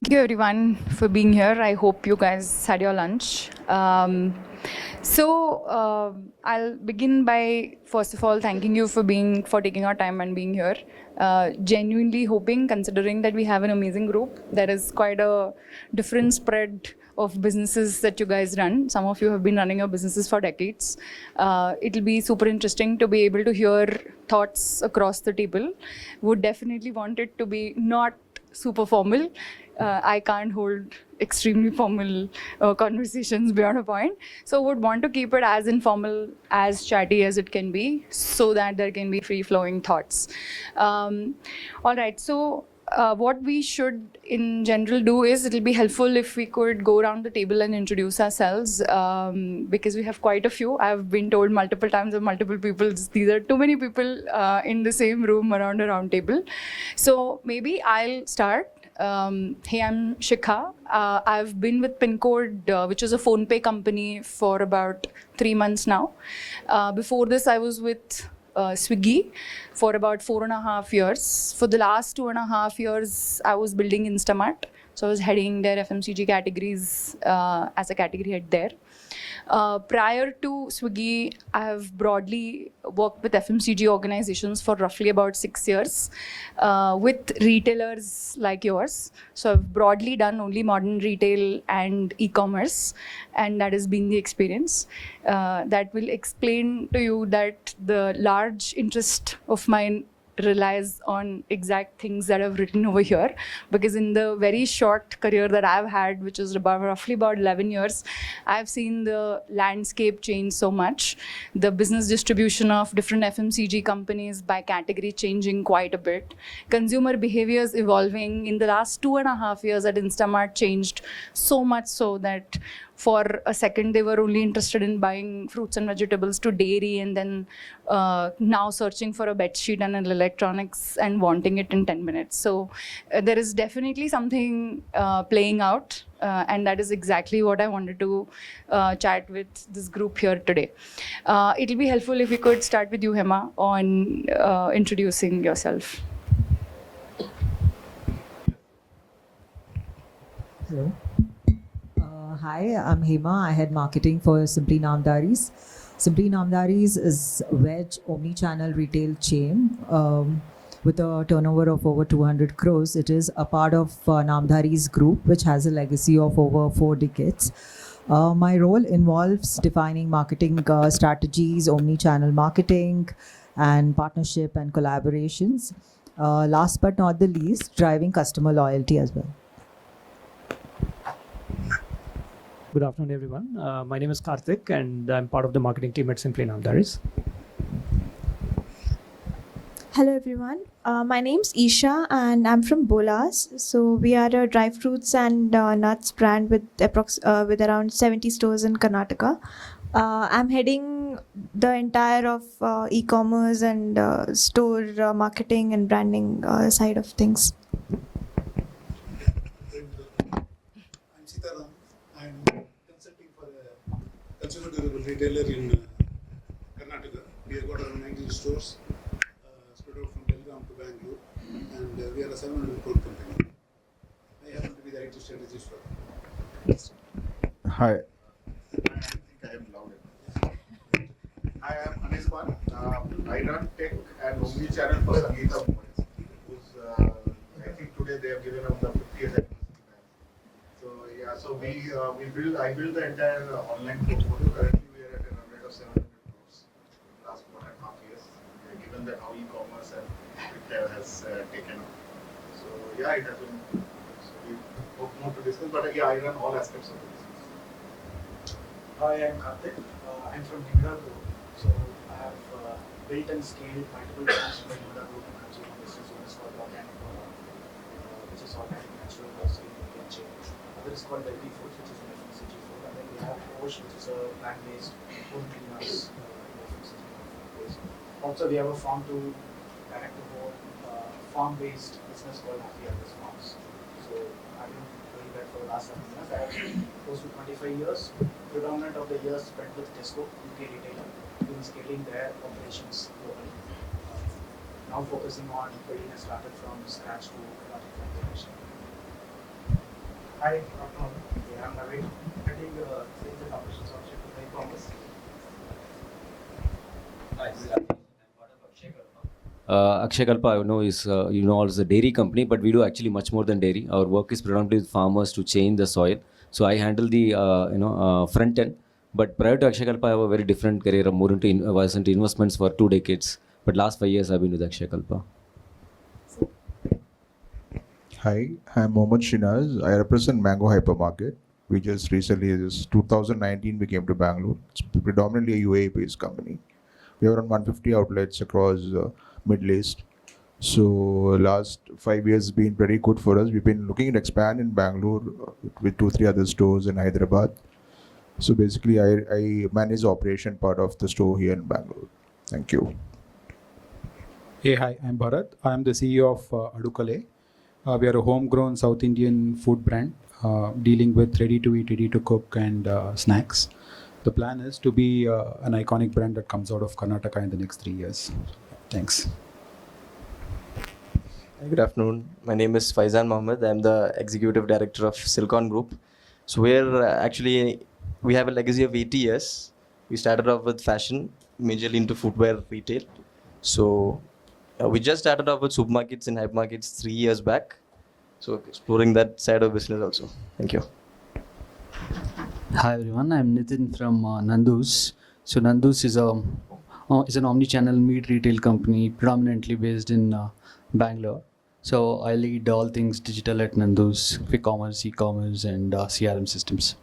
Thank you everyone for being here. I hope you guys had your lunch. I'll begin by first of all thanking you for taking our time and being here. Genuinely hoping, considering that we have an amazing group, there is quite a different spread of businesses that you guys run. Some of you have been running your businesses for decades. It'll be super interesting to be able to hear thoughts across the table. Would definitely want it to be not super formal. I can't hold extremely formal conversations beyond a point. So would want to keep it as informal, as chatty as it can be, so that there can be free-flowing thoughts. All right, so what we should in general do is it'll be helpful if we could go around the table and introduce ourselves, because we have quite a few. I've been told multiple times of multiple people, these are too many people in the same room around a round table. So maybe I'll start. Hey, I'm Shikha. I've been with Pincode, which is a PhonePe company, for about 3 months now. Before this, I was with Swiggy for about 4.5 years. For the last 2.5 years, I was building Instamart. So I was heading their FMCG categories as a category head there. Prior to Swiggy, I have broadly worked with FMCG organizations for roughly about 6 years with retailers like yours. So I've broadly done only modern retail and e-commerce, and that has been the experience. That will explain to you that the large interest of mine relies on exact things that I've written over here, because in the very short career that I've had, which is roughly about 11 years, I've seen the landscape change so much. The business distribution of different FMCG companies by category changing quite a bit. Consumer behaviors evolving. In the last 2.5 years at Instamart changed so much so that for a second, they were only interested in buying fruits and vegetables to dairy, and then now searching for a bedsheet and an electronics and wanting it in 10 minutes. So there is definitely something playing out, and that is exactly what I wanted to chat with this group here today. It'll be helpful if we could start with you, Hema, on introducing yourself. Hello. Hi, I'm Hema. I head marketing for Simply Namdhari's. Simply Namdhari's is a veg omnichannel retail chain with a turnover of over 200 crores. It is a part of Namdhari's group, which has a legacy of over 4 decades. My role involves defining marketing strategies, omnichannel marketing, and partnership and collaborations. Last but not the least, driving customer loyalty as well. Good afternoon, everyone. My name is Karthik, and I'm part of the marketing team at Simply Namdhari's. Hello, everyone. My name's Isha, and I'm from Bolas. So we are a dry fruits and nuts brand with around 70 stores in Karnataka. I'm heading the entire of e-commerce and store marketing and branding side of things. I'm Sita. I'm consulting for a consumer durable retailer in Karnataka. We have got around 90 stores spread out from Belgaum to Bangalore, and we are a 700 crore company. I happen to be the IT strategist for that. Hi. I think I am loud. I am Anisman. I run tech and Omnichannel for Sangeeta Mobiles, who's I think today they have given out the 50th anniversary. So I build the entire online portfolio. Currently we are at a run rate of 700 crores last 1.5 years. Given that how e-commerce and retail has taken off. So yeah, it has been. So we hope more to discuss, but I run all aspects of the business. Hi, I'm Karthik. I'm from Bengaluru. So I have built and scaled multiple brands in the Bengaluru consumer business. One is called organic, which is organic natural grocery and chain. Another is called Delivery Foods, which is an FMCG food, and then we have Crore, which is a plant-based home cleaners FMCG food. Also, we have a farm to direct-to-home farm-based business called Happy Harvest Farms. So I've been doing that for the last 7 years. I have close to 25 years. Predominant of the years spent with Postco, UK retailer, in scaling their operations globally. Now focusing on building a startup from scratch to product integration. Hi, good afternoon. Yeah, I'm Naveen. Heading sales and operations of Shikha Ecommerce. Hi, this is Rajesh. I'm part of Akshay Kalpa. Akshay Kalpa, I know, is also a dairy company, but we do actually much more than dairy. Our work is predominantly with farmers to change the soil. So I handle the front end. But prior to Akshay Kalpa, I have a very different career. I'm more into I was into investments for 2 decades. But last 5 years, I've been with Akshay Kalpa. Hi, I'm Mohammed Shinaz. I represent Mango Hypermarket. We just recently, this 2019, we came to Bangalore. It's predominantly a UAE-based company. We have around 150 outlets across Middle East. So last 5 years has been pretty good for us. We've been looking to expand in Bangalore with 2-3 other stores in Hyderabad. So basically, I manage the operation part of the store here in Bangalore. Thank you. Hey, hi, I'm Bharat. I'm the CEO of Adukale. We are a homegrown South Indian food brand dealing with ready-to-eat, ready-to-cook and snacks. The plan is to be an iconic brand that comes out of Karnataka in the next 3 years. Thanks. Good afternoon. My name is Faizan Mohammed. I'm the Executive Director of Silicon Group. So we have a legacy of 80 years. We started off with fashion, majorly into footwear retail. So we just started off with supermarkets and hypermarkets 3 years back. So exploring that side of business also. Thank you. Hi everyone, I'm Nitin from Nandus. So Nandus is an omnichannel meat retail company predominantly based in Bangalore. So I lead all things digital at Nandus, e-commerce and CRM systems.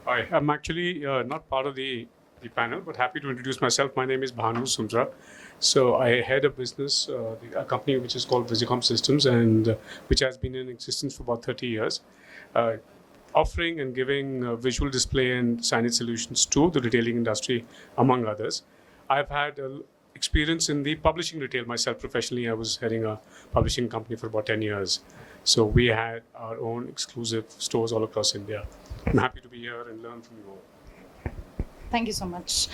Hi, I'm actually not part of the panel, but happy to introduce myself. My name is Bhanu Sumdra. So I head a business, a company which is called Visicom Systems, and which has been in existence for about 30 years, offering and giving visual display and signage solutions to the retailing industry, among others. I've had experience in the publishing retail myself professionally. I was heading a publishing company for about 10 years. So we had our own exclusive stores all across India. I'm happy to be here and learn from you all. Thank you so much.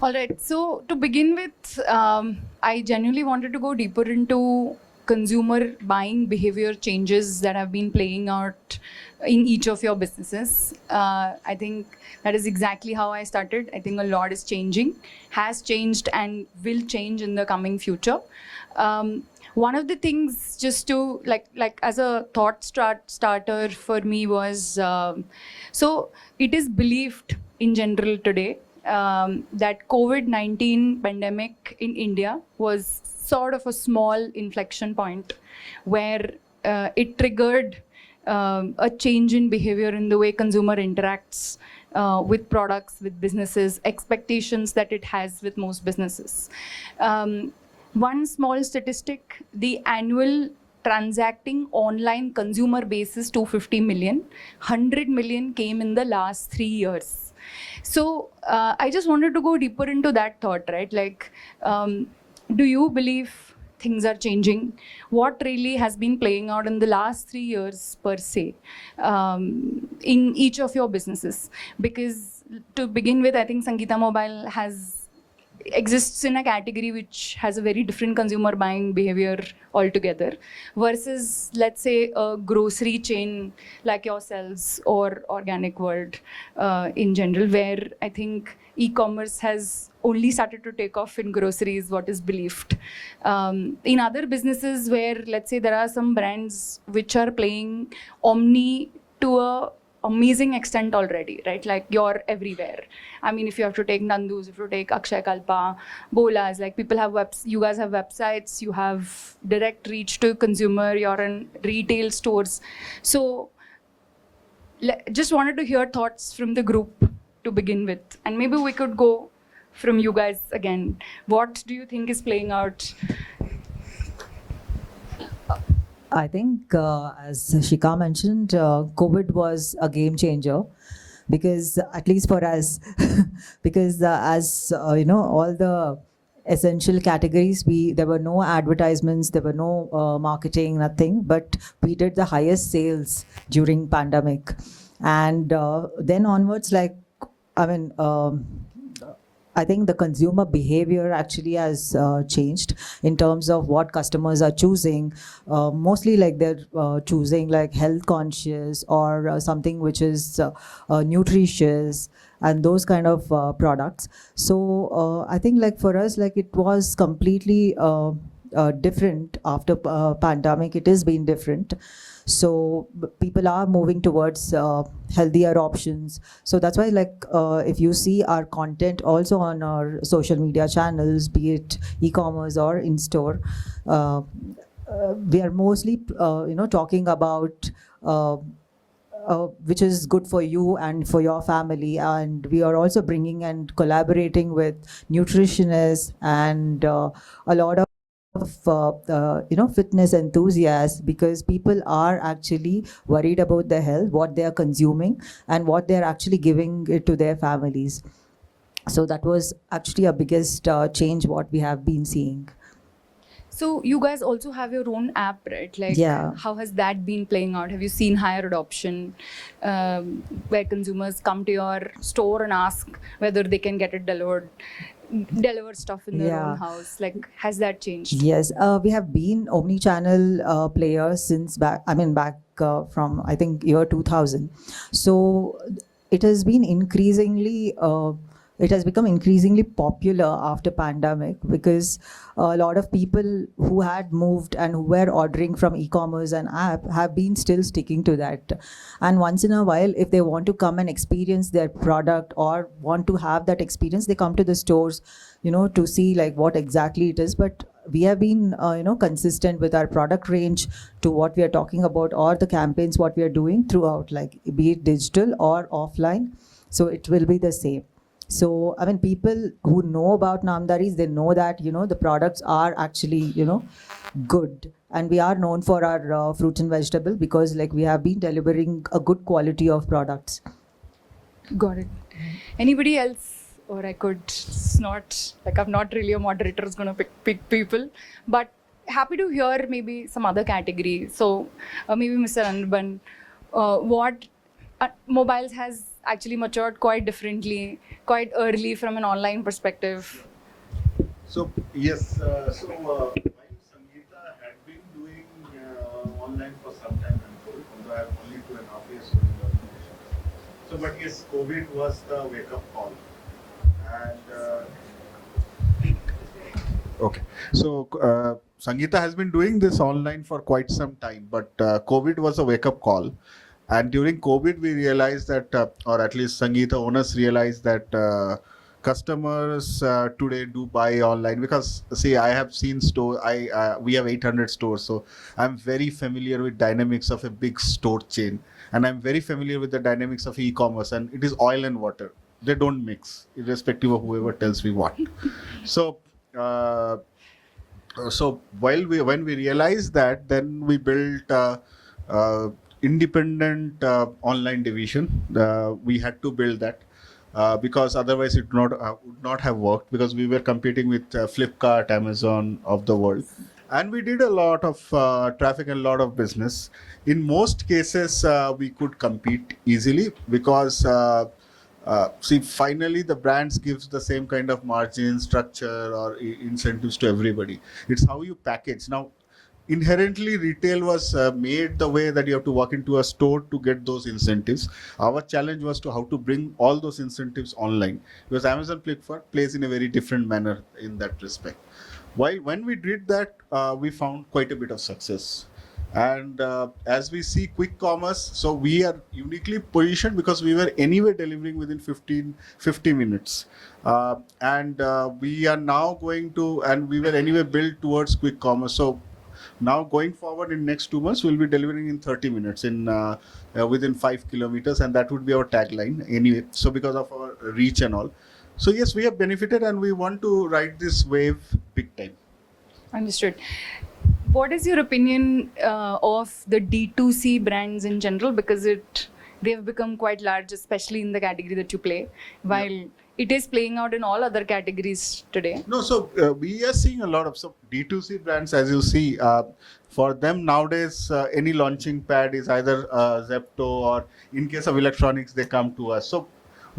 All right. So to begin with, I genuinely wanted to go deeper into consumer buying behavior changes that have been playing out in each of your businesses. I think that is exactly how I started. I think a lot is changing, has changed and will change in the coming future. One of the things, just to like as a thought starter for me was, so it is believed in general today that COVID-19 pandemic in India was sort of a small inflection point where it triggered a change in behavior in the way consumer interacts with products, with businesses, expectations that it has with most businesses. One small statistic, the annual transacting online consumer base is 250 million. 100 million came in the last 3 years. So I just wanted to go deeper into that thought, right? Like, do you believe things are changing? What really has been playing out in the last 3 years per se in each of your businesses? Because to begin with, I think Sangeeta Mobile exists in a category which has a very different consumer buying behavior altogether versus, let's say, a grocery chain like yourselves or Organic World in general, where I think e-commerce has only started to take off in groceries, what is believed. In other businesses where, let's say, there are some brands which are playing omni to a amazing extent already, right? Like you're everywhere. I mean, if you have to take Nandus, if you take Akshay Kalpa, Bolas, like people have you guys have websites, you have direct reach to consumer, you're in retail stores. So just wanted to hear thoughts from the group to begin with. And maybe we could go from you guys again. What do you think is playing out? I think, as Shikha mentioned, COVID was a game changer because, at least for us, because as all the essential categories, there were no advertisements, there were no marketing, nothing, but we did the highest sales during pandemic. And then onwards, I think the consumer behavior actually has changed in terms of what customers are choosing. Mostly like they're choosing like health conscious or something which is nutritious and those kind of products. So I think like for us, like it was completely different after pandemic. It has been different. So people are moving towards healthier options. So that's why like if you see our content also on our social media channels, be it e-commerce or in-store, we are mostly talking about which is good for you and for your family. And we are also bringing and collaborating with nutritionists and a lot of fitness enthusiasts, because people are actually worried about their health, what they are consuming and what they are actually giving it to their families. So that was actually a biggest change what we have been seeing. So you guys also have your own app, right? Like, Yeah. how has that been playing out? Have you seen higher adoption where consumers come to your store and ask whether they can get it deliver stuff in their own house? Like, has that changed? Yes, we have been omni-channel players since back from I think year 2000. So it has been increasingly it has become increasingly popular after pandemic, because a lot of people who had moved and who were ordering from e-commerce and app have been still sticking to that. And once in a while, if they want to come and experience their product or want to have that experience, they come to the stores, to see like what exactly it is. But we have been consistent with our product range to what we are talking about, or the campaigns what we are doing throughout, like be it digital or offline. So it will be the same. So, I mean, people who know about Namdharis, they know that, the products are actually, good. And we are known for our fruits and vegetables, because like we have been delivering a good quality of products. Got it. Anybody else? Or I could, it's not, like I'm not really a moderator who's going to pick people, but happy to hear maybe some other category. So maybe Mr. Anban, what mobiles has actually matured quite differently, quite early from an online perspective. So yes, while Sangeeta had been doing online for some time, although I have only 2.5 years in the organization. So, but yes, COVID was the wake-up call, and okay. So Sangeeta has been doing this online for quite some time, but COVID was a wake-up call. And during COVID, we realized that, or at least Sangeeta owners realized that customers today do buy online, because see, I have seen we have 800 stores, so I'm very familiar with dynamics of a big store chain, and I'm very familiar with the dynamics of e-commerce, and it is oil and water. They don't mix, irrespective of whoever tells me what. So when we realized that, then we built independent online division. We had to build that because otherwise it would not have worked, because we were competing with Flipkart, Amazon of the world, and we did a lot of traffic and a lot of business. In most cases, we could compete easily, because see, finally the brands gives the same kind of margin structure or incentives to everybody. It's how you package. Now, inherently, retail was made the way that you have to walk into a store to get those incentives. Our challenge was to how to bring all those incentives online, because Amazon Flipkart plays in a very different manner in that respect. When we did that, we found quite a bit of success. And as we see quick commerce, so we are uniquely positioned because we were anyway delivering within 50 minutes. And we are now going to, and we were anyway built towards quick commerce. So now going forward in next 2 months, we'll be delivering in 30 minutes within 5 kilometers, and that would be our tagline anyway. So because of our reach and all. So yes, we have benefited, and we want to ride this wave big time. Understood. What is your opinion of the D2C brands in general? Because they've become quite large, especially in the category that you play, while it is playing out in all other categories today. No, so we are seeing a lot of D2C brands, as you see. For them nowadays, any launching pad is either Zepto, or in case of electronics, they come to us. So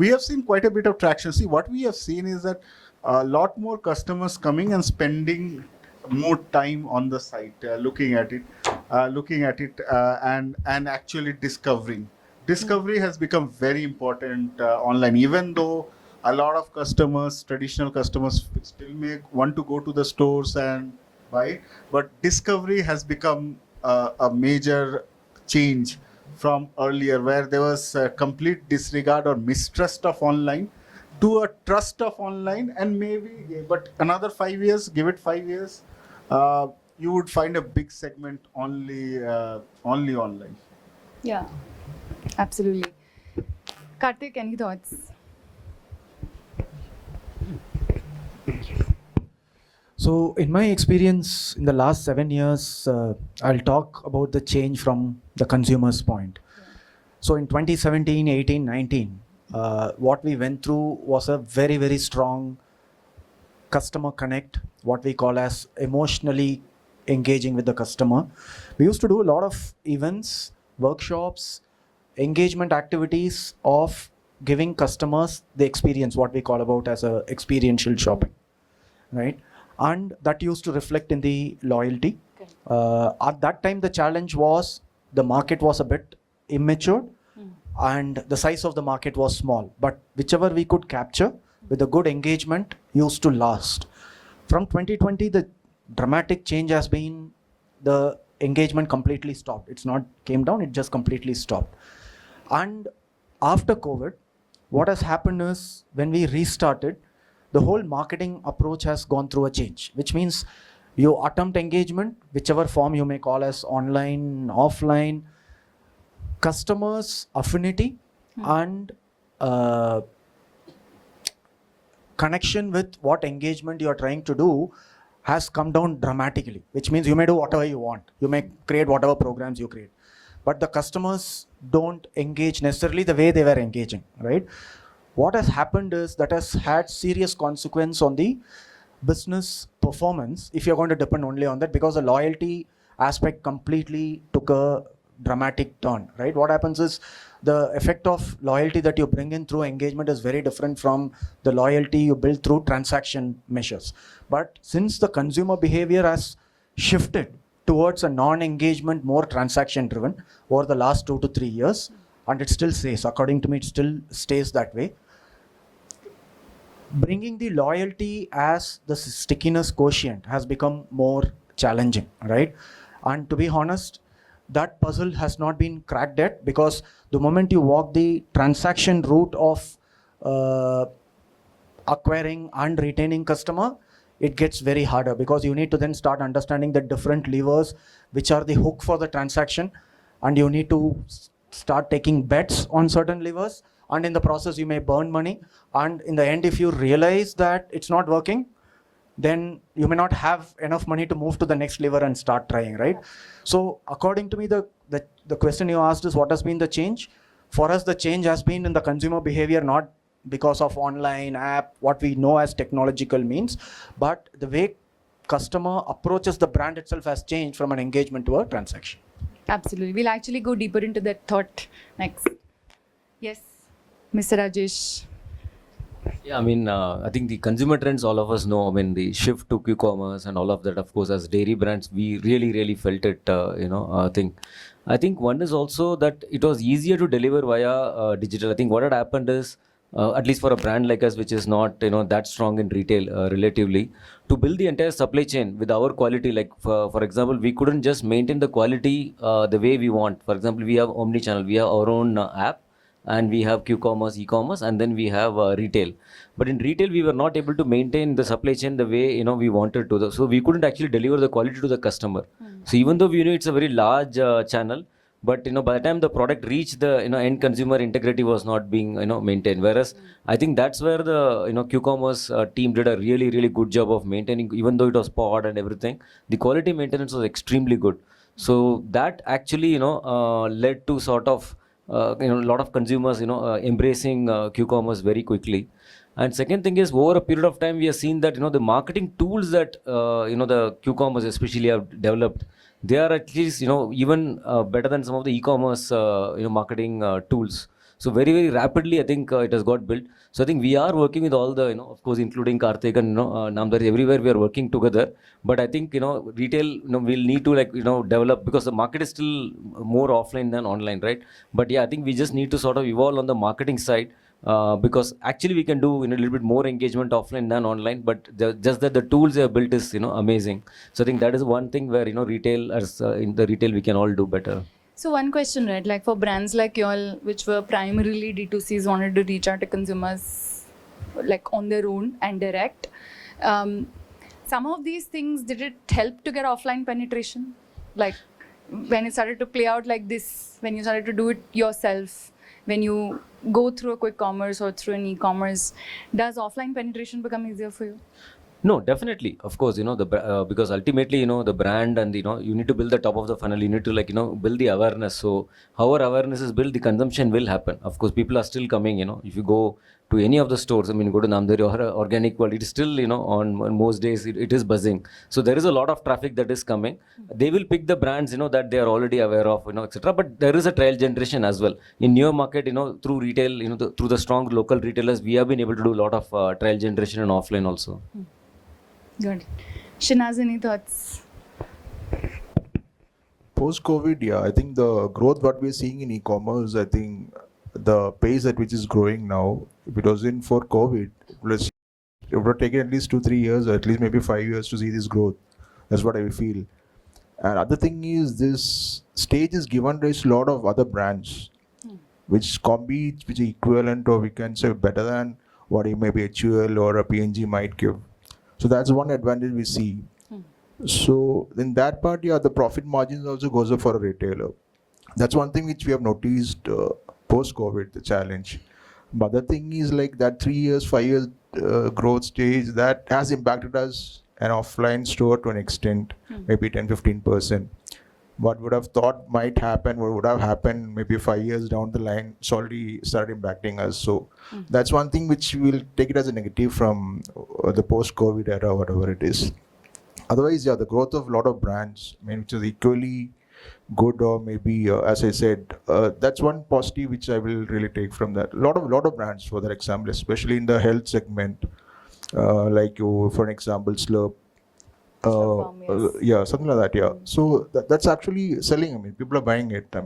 we have seen quite a bit of traction. See, what we have seen is that a lot more customers coming and spending more time on the site, looking at it, and actually discovering. Discovery has become very important online, even though a lot of customers, traditional customers, still may want to go to the stores and buy it, but discovery has become a major change from earlier, where there was a complete disregard or mistrust of online to a trust of online. And maybe, but another 5 years, give it 5 years, you would find a big segment only online. Yeah, absolutely. Karthik, any thoughts? So, in my experience in the last 7 years, I'll talk about the change from the consumer's point. So, in 2017, 18, 19, what we went through was a very, very strong customer connect, what we call as emotionally engaging with the customer. We used to do a lot of events, workshops, engagement activities of giving customers the experience, what we call about as a experiential shopping, right? And that used to reflect in the loyalty. At that time, the challenge was the market was a bit immature and the size of the market was small. But whichever we could capture with a good engagement used to last. From 2020, the dramatic change has been the engagement completely stopped. It's not came down, it just completely stopped. And after COVID, what has happened is when we restarted, the whole marketing approach has gone through a change, which means you attempt engagement, whichever form you may call as online, offline, customers' affinity and connection with what engagement you are trying to do has come down dramatically, which means you may do whatever you want. You may create whatever programs you create. But the customers don't engage necessarily the way they were engaging, right? What has happened is that has had serious consequence on the business performance if you're going to depend only on that, because the loyalty aspect completely took a dramatic turn, right? What happens is the effect of loyalty that you bring in through engagement is very different from the loyalty you build through transaction measures. But since the consumer behavior has shifted towards a non-engagement, more transaction driven over the last 2 to 3 years, and it still stays, according to me, it still stays that way. Bringing the loyalty as the stickiness quotient has become more challenging, right? And to be honest, that puzzle has not been cracked yet, because the moment you walk the transaction route of acquiring and retaining customer, it gets very harder, because you need to then start understanding the different levers which are the hook for the transaction, and you need to start taking bets on certain levers, and in the process you may burn money, and in the end if you realize that it's not working, then you may not have enough money to move to the next lever and start trying, right? So according to me, the question you asked is what has been the change? For us, the change has been in the consumer behavior, not because of online app, what we know as technological means, but the way customer approaches the brand itself has changed from an engagement to a transaction. Absolutely. We'll actually go deeper into that thought next. Yes, Mr. Rajesh. Yeah, I mean, I think the consumer trends, all of us know, I mean, the shift to Q-commerce and all of that, of course, as dairy brands, we really felt it, I think one is also that it was easier to deliver via digital. I think what had happened is, at least for a brand like us, which is not, that strong in retail relatively, to build the entire supply chain with our quality, like for example, we couldn't just maintain the quality the way we want. For example, we have Omnichannel, we have our own app, and we have Q-commerce, e-commerce, and then we have retail. But in retail, we were not able to maintain the supply chain the way we wanted to. So we couldn't actually deliver the quality to the customer. So even though we know it's a very large channel, but by the time the product reached the end consumer, integrity was not being maintained. Whereas I think that's where the Q-commerce team did a really good job of maintaining, even though it was pod and everything, the quality maintenance was extremely good. So that actually led to sort of a lot of consumers embracing Q-commerce very quickly. And second thing is, over a period of time, we have seen that the marketing tools that the Q-commerce especially have developed, they are at least even better than some of the e-commerce marketing tools. So very, very rapidly, I think it has got built. So I think we are working with all the, of course, including Karthik and, Namdhari, everywhere we are working together. But I think, retail, we'll need to develop, because the market is still more offline than online, right? But yeah, I think we just need to sort of evolve on the marketing side. Because actually we can do a little bit more engagement offline than online, but just that the tools they have built is amazing. So I think that is one thing where retail as in the retail we can all do better. So one question, right? Like for brands like y'all, which were primarily D2Cs, wanted to reach out to consumers like on their own and direct. Some of these things, did it help to get offline penetration? Like when it started to play out like this, when you started to do it yourself, when you go through a quick commerce or through an e-commerce, does offline penetration become easier for you? No, definitely. Of course, because ultimately, the brand and, you need to build the top of the funnel. You need to, build the awareness. So, however awareness is built, the consumption will happen. Of course, people are still coming, If you go to any of the stores, go to Namdhari or Organic World, it is still, on most days, it is buzzing. So, there is a lot of traffic that is coming. They will pick the brands, that they are already aware of, etc. But there is a trial generation as well. In newer market, through retail, through the strong local retailers, we have been able to do a lot of trial generation and offline also. Good. Shinaz, any thoughts? Post-COVID, yeah, I think the growth what we're seeing in e-commerce, I think the pace at which is growing now, if it wasn't for COVID, it would have taken at least 2-3 years, or at least maybe 5 years to see this growth. That's what I feel. And other thing is, this stage is given rise to a lot of other brands, which compete, which are equivalent, or we can say better than what maybe a HUL or a PNG might give. So that's one advantage we see. So in that part, yeah, the profit margins also goes up for a retailer. That's one thing which we have noticed post-COVID, the challenge. But other thing is like that 3 years, 5 years growth stage, that has impacted us an offline store to an extent, maybe 10-15%. What would have thought might happen, what would have happened maybe 5 years down the line, it's already started impacting us. So that's one thing which we'll take it as a negative from the post-COVID era, whatever it is. Otherwise, yeah, the growth of a lot of brands, which is equally good, or maybe, as I said, that's one positive which I will really take from that. A lot of brands, for that example, especially in the health segment, like you, for an example, Slurp. Yeah, something like that, yeah. So that's actually selling. People are buying it. The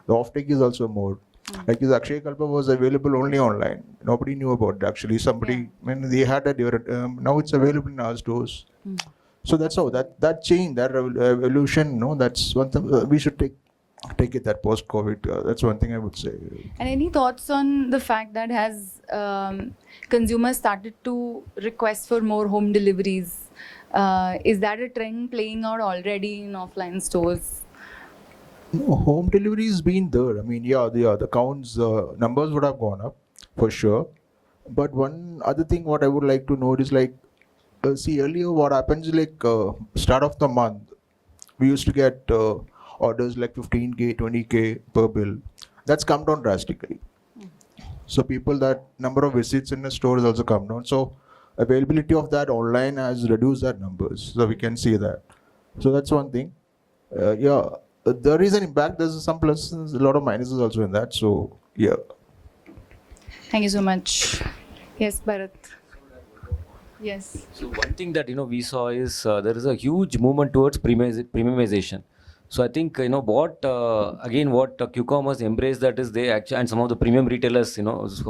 offtake is also more. Like this Akshay Kalpa was available only online. Nobody knew about it actually. Somebody, they had it, now it's available in our stores. So that's how that change, that evolution, that's one thing we should take it, that post-COVID. That's one thing I would say. And any thoughts on the fact that has consumers started to request for more home deliveries? Is that a trend playing out already in offline stores? No, home delivery has been there. The counts, numbers would have gone up for sure. But one other thing what I would like to note is see, earlier what happens is start of the month, we used to get orders like 15K, 20K per bill. That's come down drastically. So that number of visits in the store has also come down. So availability of that online has reduced that numbers. So we can see that. So that's one thing. There is an impact. There's some pluses, a lot of minuses also in that. So yeah. Thank you so much. Yes, Bharat. Yes. So one thing that we saw is there is a huge movement towards premiumization. So I think what Q-commerce embraced, that is they actually, and some of the premium retailers,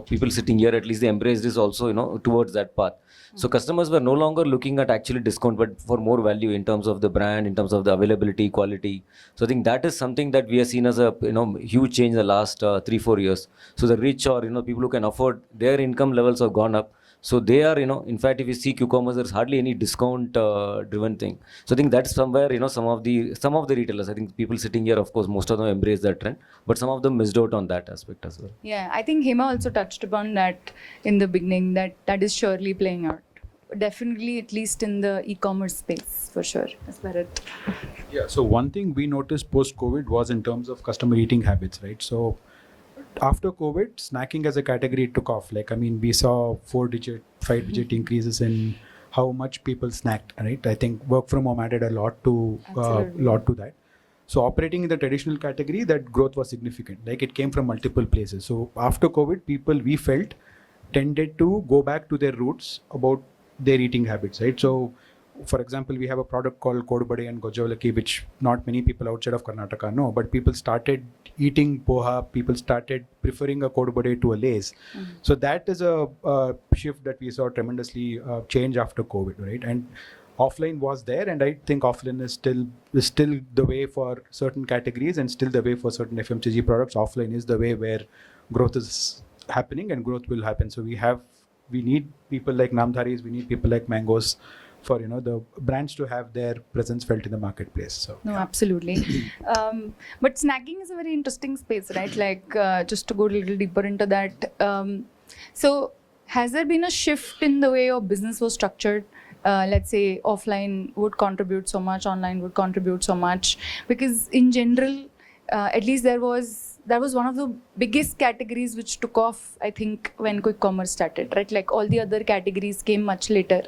people sitting here, at least they embraced this also towards that path. So customers were no longer looking at actually discount, but for more value in terms of the brand, in terms of the availability, quality. So I think that is something that we have seen as a huge change in the last 3-4 years. So the rich, or people who can afford, their income levels have gone up. So they are, in fact, if you see Q-commerce, there's hardly any discount driven thing. So I think that's somewhere, some of the retailers, I think people sitting here, of course, most of them embrace that trend, but some of them missed out on that aspect as well. Yeah, I think Hema also touched upon that in the beginning, that is surely playing out. Definitely, at least in the e-commerce space, for sure. Yeah, so one thing we noticed post-COVID was in terms of customer eating habits, right? So after COVID, snacking as a category took off. We saw 4-digit, 5-digit increases in how much people snacked, right? I think work from home added a lot to that. So operating in the traditional category, that growth was significant. Like it came from multiple places. So after COVID, people, we felt, tended to go back to their roots about their eating habits, right? So for example, we have a product called Kodbade and Gojavalaki, which not many people outside of Karnataka know, but people started eating poha, people started preferring a Kodbade to a lace. So that is a shift that we saw tremendously change after COVID, right? And offline was there, and I think offline is still the way for certain categories and still the way for certain FMCG products. Offline is the way where growth is happening and growth will happen. So we need people like Namdharis, we need people like Mangoes for the brands to have their presence felt in the marketplace. So no, absolutely. But snacking is a very interesting space, right? Like just to go a little deeper into that. So has there been a shift in the way your business was structured? Let's say offline would contribute so much, online would contribute so much, because in general, at least that was one of the biggest categories which took off, I think, when quick commerce started, right? Like all the other categories came much later,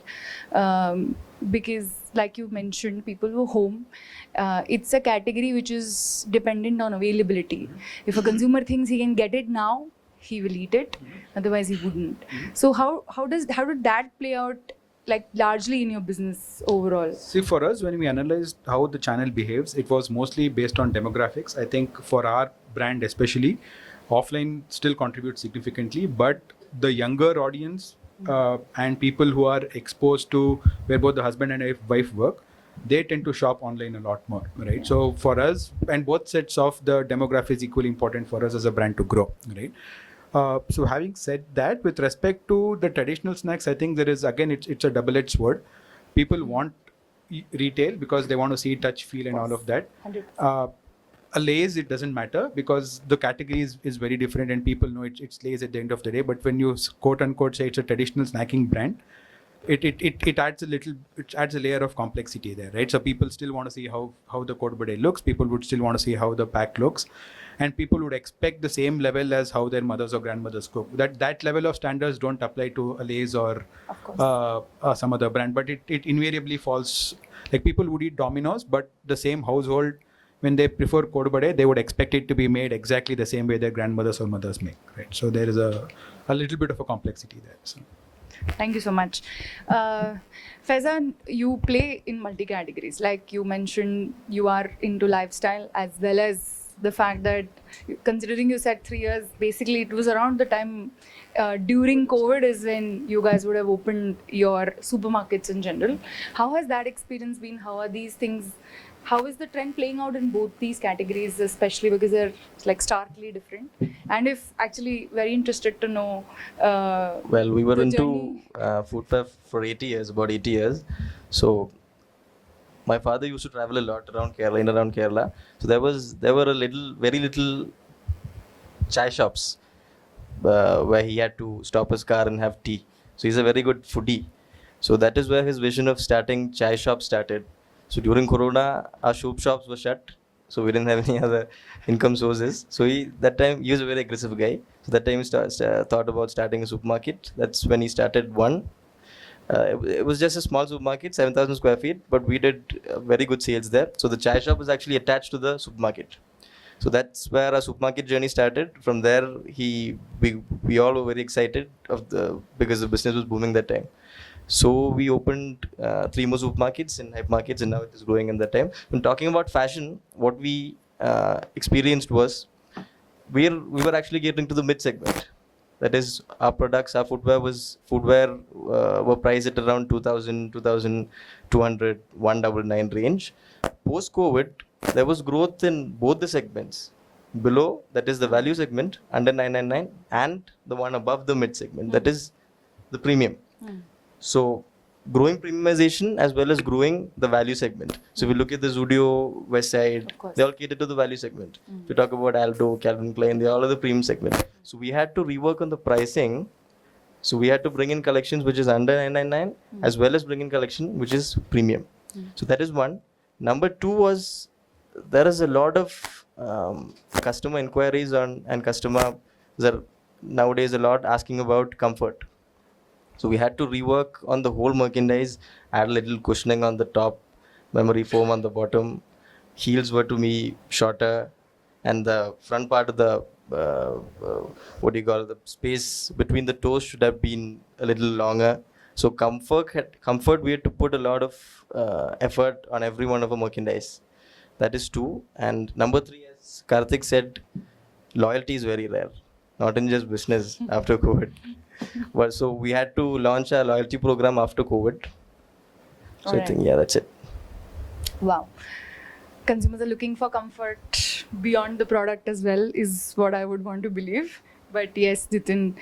because like you mentioned, people were home. It's a category which is dependent on availability. If a consumer thinks he can get it now, he will eat it, otherwise he wouldn't. So how did that play out, like largely in your business overall? See, for us, when we analyzed how the channel behaves, it was mostly based on demographics. I think for our brand especially, offline still contributes significantly, but the younger audience and people who are exposed to where both the husband and wife work, they tend to shop online a lot more, right? So for us, and both sets of the demographics equally important for us as a brand to grow, right? So having said that, with respect to the traditional snacks, I think there is, again, it's a double-edged sword. People want retail because they want to see, touch, feel, and all of that. A Lay's, it doesn't matter because the category is very different and people know it's Lay's at the end of the day. But when you quote unquote say it's a traditional snacking brand, it adds a layer of complexity there, right? So people still want to see how the Kodbade looks. People would still want to see how the pack looks. And people would expect the same level as how their mothers or grandmothers cook. That level of standards don't apply to a Lay's or some other brand, but it invariably falls. Like people would eat Domino's, but the same household, when they prefer Kodbade, they would expect it to be made exactly the same way their grandmothers or mothers make, right? So there is a little bit of a complexity there. So. Thank you so much. Faizan, you play in multi-categories. Like you mentioned, you are into lifestyle as well as the fact that, considering you said 3 years, basically it was around the time during COVID is when you guys would have opened your supermarkets in general. How has that experience been? How are these things? How is the trend playing out in both these categories, especially because they're like starkly different? And if actually very interested to know. Well, we were into foodfare for 80 years, about 80 years. So my father used to travel a lot around Kerala, So there were very little chai shops where he had to stop his car and have tea. So he's a very good foodie. So that is where his vision of starting chai shops started. So during Corona, our soup shops were shut. So we didn't have any other income sources. So that time he was a very aggressive guy. So that time he thought about starting a supermarket. That's when he started one. It was just a small supermarket, 7,000 square feet, but we did very good sales there. So the chai shop was actually attached to the supermarket. So that's where our supermarket journey started. From there, we all were very excited because the business was booming that time. So we opened 3 more supermarkets and hypermarkets, and now it is growing in that time. When talking about fashion, what we experienced was we were actually getting to the mid segment. That is, our products, our footwear were priced at around 2,000, 2,200, 199 range. Post-COVID, there was growth in both the segments. Below, that is the value segment, under 999, and the one above the mid segment, that is the premium. So growing premiumization as well as growing the value segment. So if you look at the Zudio, West Side, they all cater to the value segment. If you talk about Aldo, Calvin Klein, they all are the premium segment. So we had to rework on the pricing. So we had to bring in collections which is under 999 as well as bring in collection which is premium. So that is one. Number 2 was there is a lot of customer inquiries and customers are nowadays a lot asking about comfort. So we had to rework on the whole merchandise, add a little cushioning on the top, memory foam on the bottom, heels were to me shorter, and the front part of the what do you call it, the space between the toes should have been a little longer. So comfort we had to put a lot of effort on every one of our merchandise. That is two. And number three, as Karthik said, loyalty is very rare, not in just business after COVID. But so we had to launch a loyalty program after COVID. So Alright. I think, yeah, that's it. Wow. Consumers are looking for comfort beyond the product as well, is what I would want to believe. But yes, Jitin,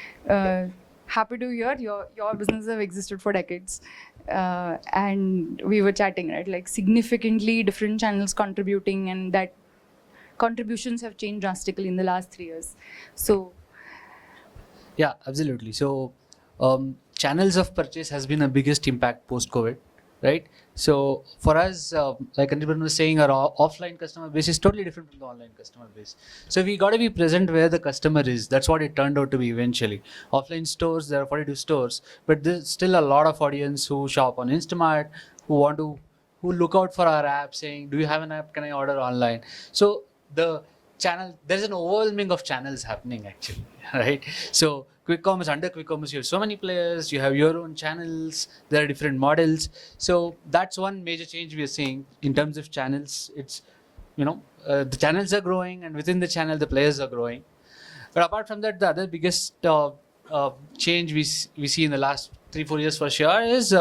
happy to hear your business have existed for decades. And we were chatting, right? Like significantly different channels contributing, and that contributions have changed drastically in the last 3 years. So, Yeah, absolutely. So, channels of purchase has been a biggest impact post-COVID, right? So, for us, like Anirban was saying, our offline customer base is totally different from the online customer base. So, we got to be present where the customer is. That's what it turned out to be eventually. Offline stores, there are 42 stores, but there's still a lot of audience who shop on Instamart, who look out for our app saying, do you have an app? Can I order online? So, the channel, there's an overwhelming of channels happening actually, right? So quick commerce, under quick commerce, you have so many players, you have your own channels, there are different models. So that's one major change we are seeing in terms of channels. It's, the channels are growing, and within the channel, the players are growing. But apart from that, the other biggest change we see in the last 3-4 years for sure is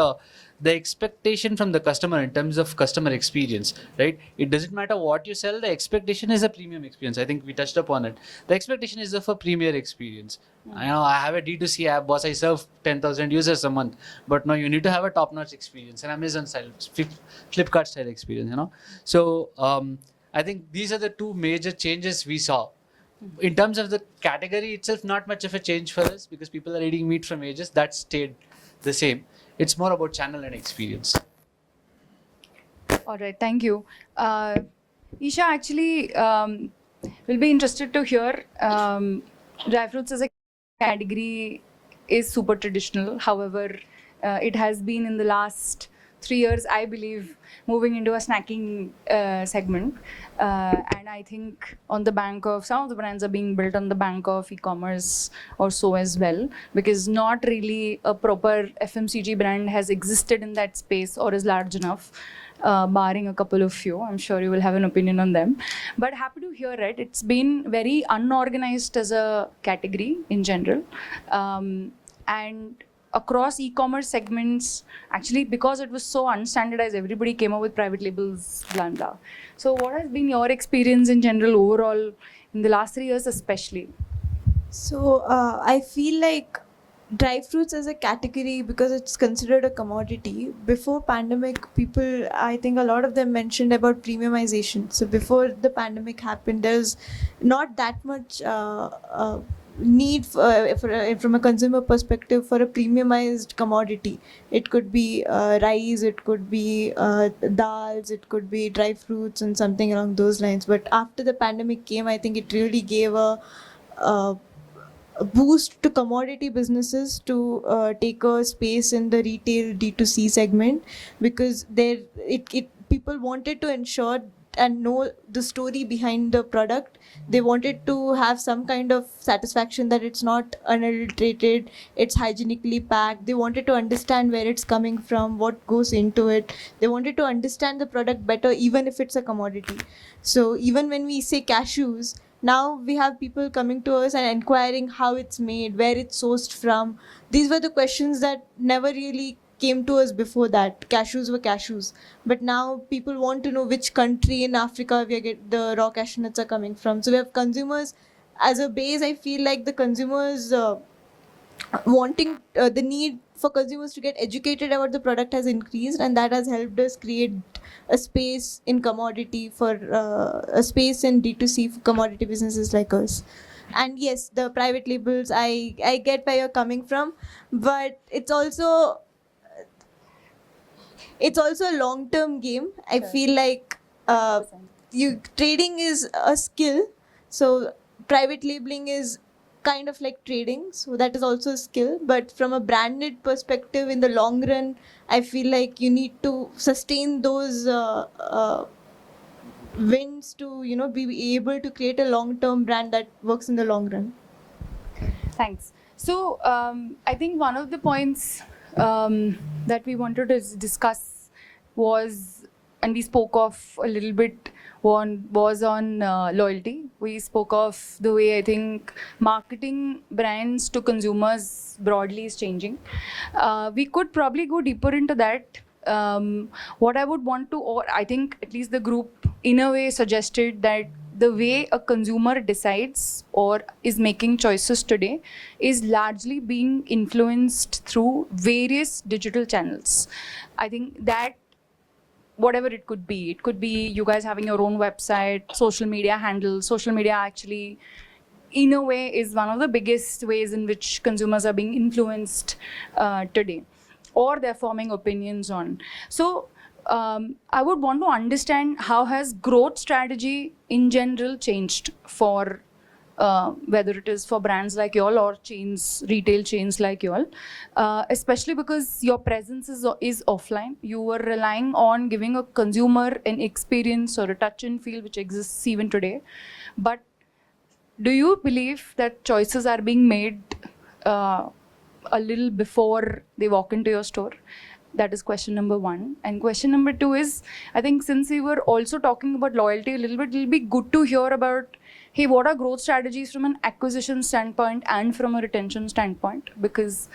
the expectation from the customer in terms of customer experience, right? It doesn't matter what you sell, the expectation is a premium experience. I think we touched upon it. The expectation is of a premier experience. I know I have a D2C app, boss, I serve 10,000 users a month, but no, you need to have a top-notch experience, an Amazon style, Flipkart style experience, So I think these are the two major changes we saw. In terms of the category itself, not much of a change for us because people are eating meat from ages. That stayed the same. It's more about channel and experience. all right, thank you. Isha, actually, will be interested to hear dry fruits as a category is super traditional. However, it has been in the last 3 years, I believe, moving into a snacking segment. And I think on the bank of some of the brands are being built on the bank of e-commerce or so as well, because not really a proper FMCG brand has existed in that space or is large enough, barring a couple of few. I'm sure you will have an opinion on them. But happy to hear it. It's been very unorganized as a category in general. And across e-commerce segments, actually, because it was so unstandardized, everybody came up with private labels, blah, blah. So what has been your experience in general overall in the last 3 years especially? So I feel like dry fruits as a category, because it's considered a commodity, before pandemic, people, I think a lot of them mentioned about premiumization. So before the pandemic happened, there's not that much need from a consumer perspective for a premiumized commodity. It could be rice, it could be dals, it could be dry fruits and something along those lines. But after the pandemic came, I think it really gave a boost to commodity businesses to take a space in the retail D2C segment, because people wanted to ensure and know the story behind the product. They wanted to have some kind of satisfaction that it's not unadulterated, it's hygienically packed. They wanted to understand where it's coming from, what goes into it. They wanted to understand the product better, even if it's a commodity. So even when we say cashews, now we have people coming to us and inquiring how it's made, where it's sourced from. These were the questions that never really came to us before that. Cashews were cashews. But now people want to know which country in Africa the raw cashew nuts are coming from. So we have consumers as a base. I feel like the consumers wanting the need for consumers to get educated about the product has increased, and that has helped us create a space in commodity for a space in D2C for commodity businesses like us. And yes, the private labels, I get where you're coming from, but it's also a long-term game. I feel like trading is a skill, so private labeling is kind of like trading, so that is also a skill. But from a branded perspective, in the long run, I feel like you need to sustain those wins to, be able to create a long-term brand that works in the long run? Thanks. So I think one of the points that we wanted to discuss was, and we spoke of a little bit, was on loyalty. We spoke of the way I think marketing brands to consumers broadly is changing. We could probably go deeper into that. What I would want to, or I think at least the group in a way suggested that the way a consumer decides or is making choices today is largely being influenced through various digital channels. I think that whatever it could be you guys having your own website, social media handles. Social media actually in a way is one of the biggest ways in which consumers are being influenced today, or they're forming opinions on. So I would want to understand how has growth strategy in general changed for whether it is for brands like y'all or chains, retail chains like y'all, especially because your presence is offline. You were relying on giving a consumer an experience or a touch and feel which exists even today. But do you believe that choices are being made a little before they walk into your store? That is question number one. And question number two is, I think since we were also talking about loyalty a little bit, it'll be good to hear about, hey, what are growth strategies from an acquisition standpoint and from a retention standpoint? Because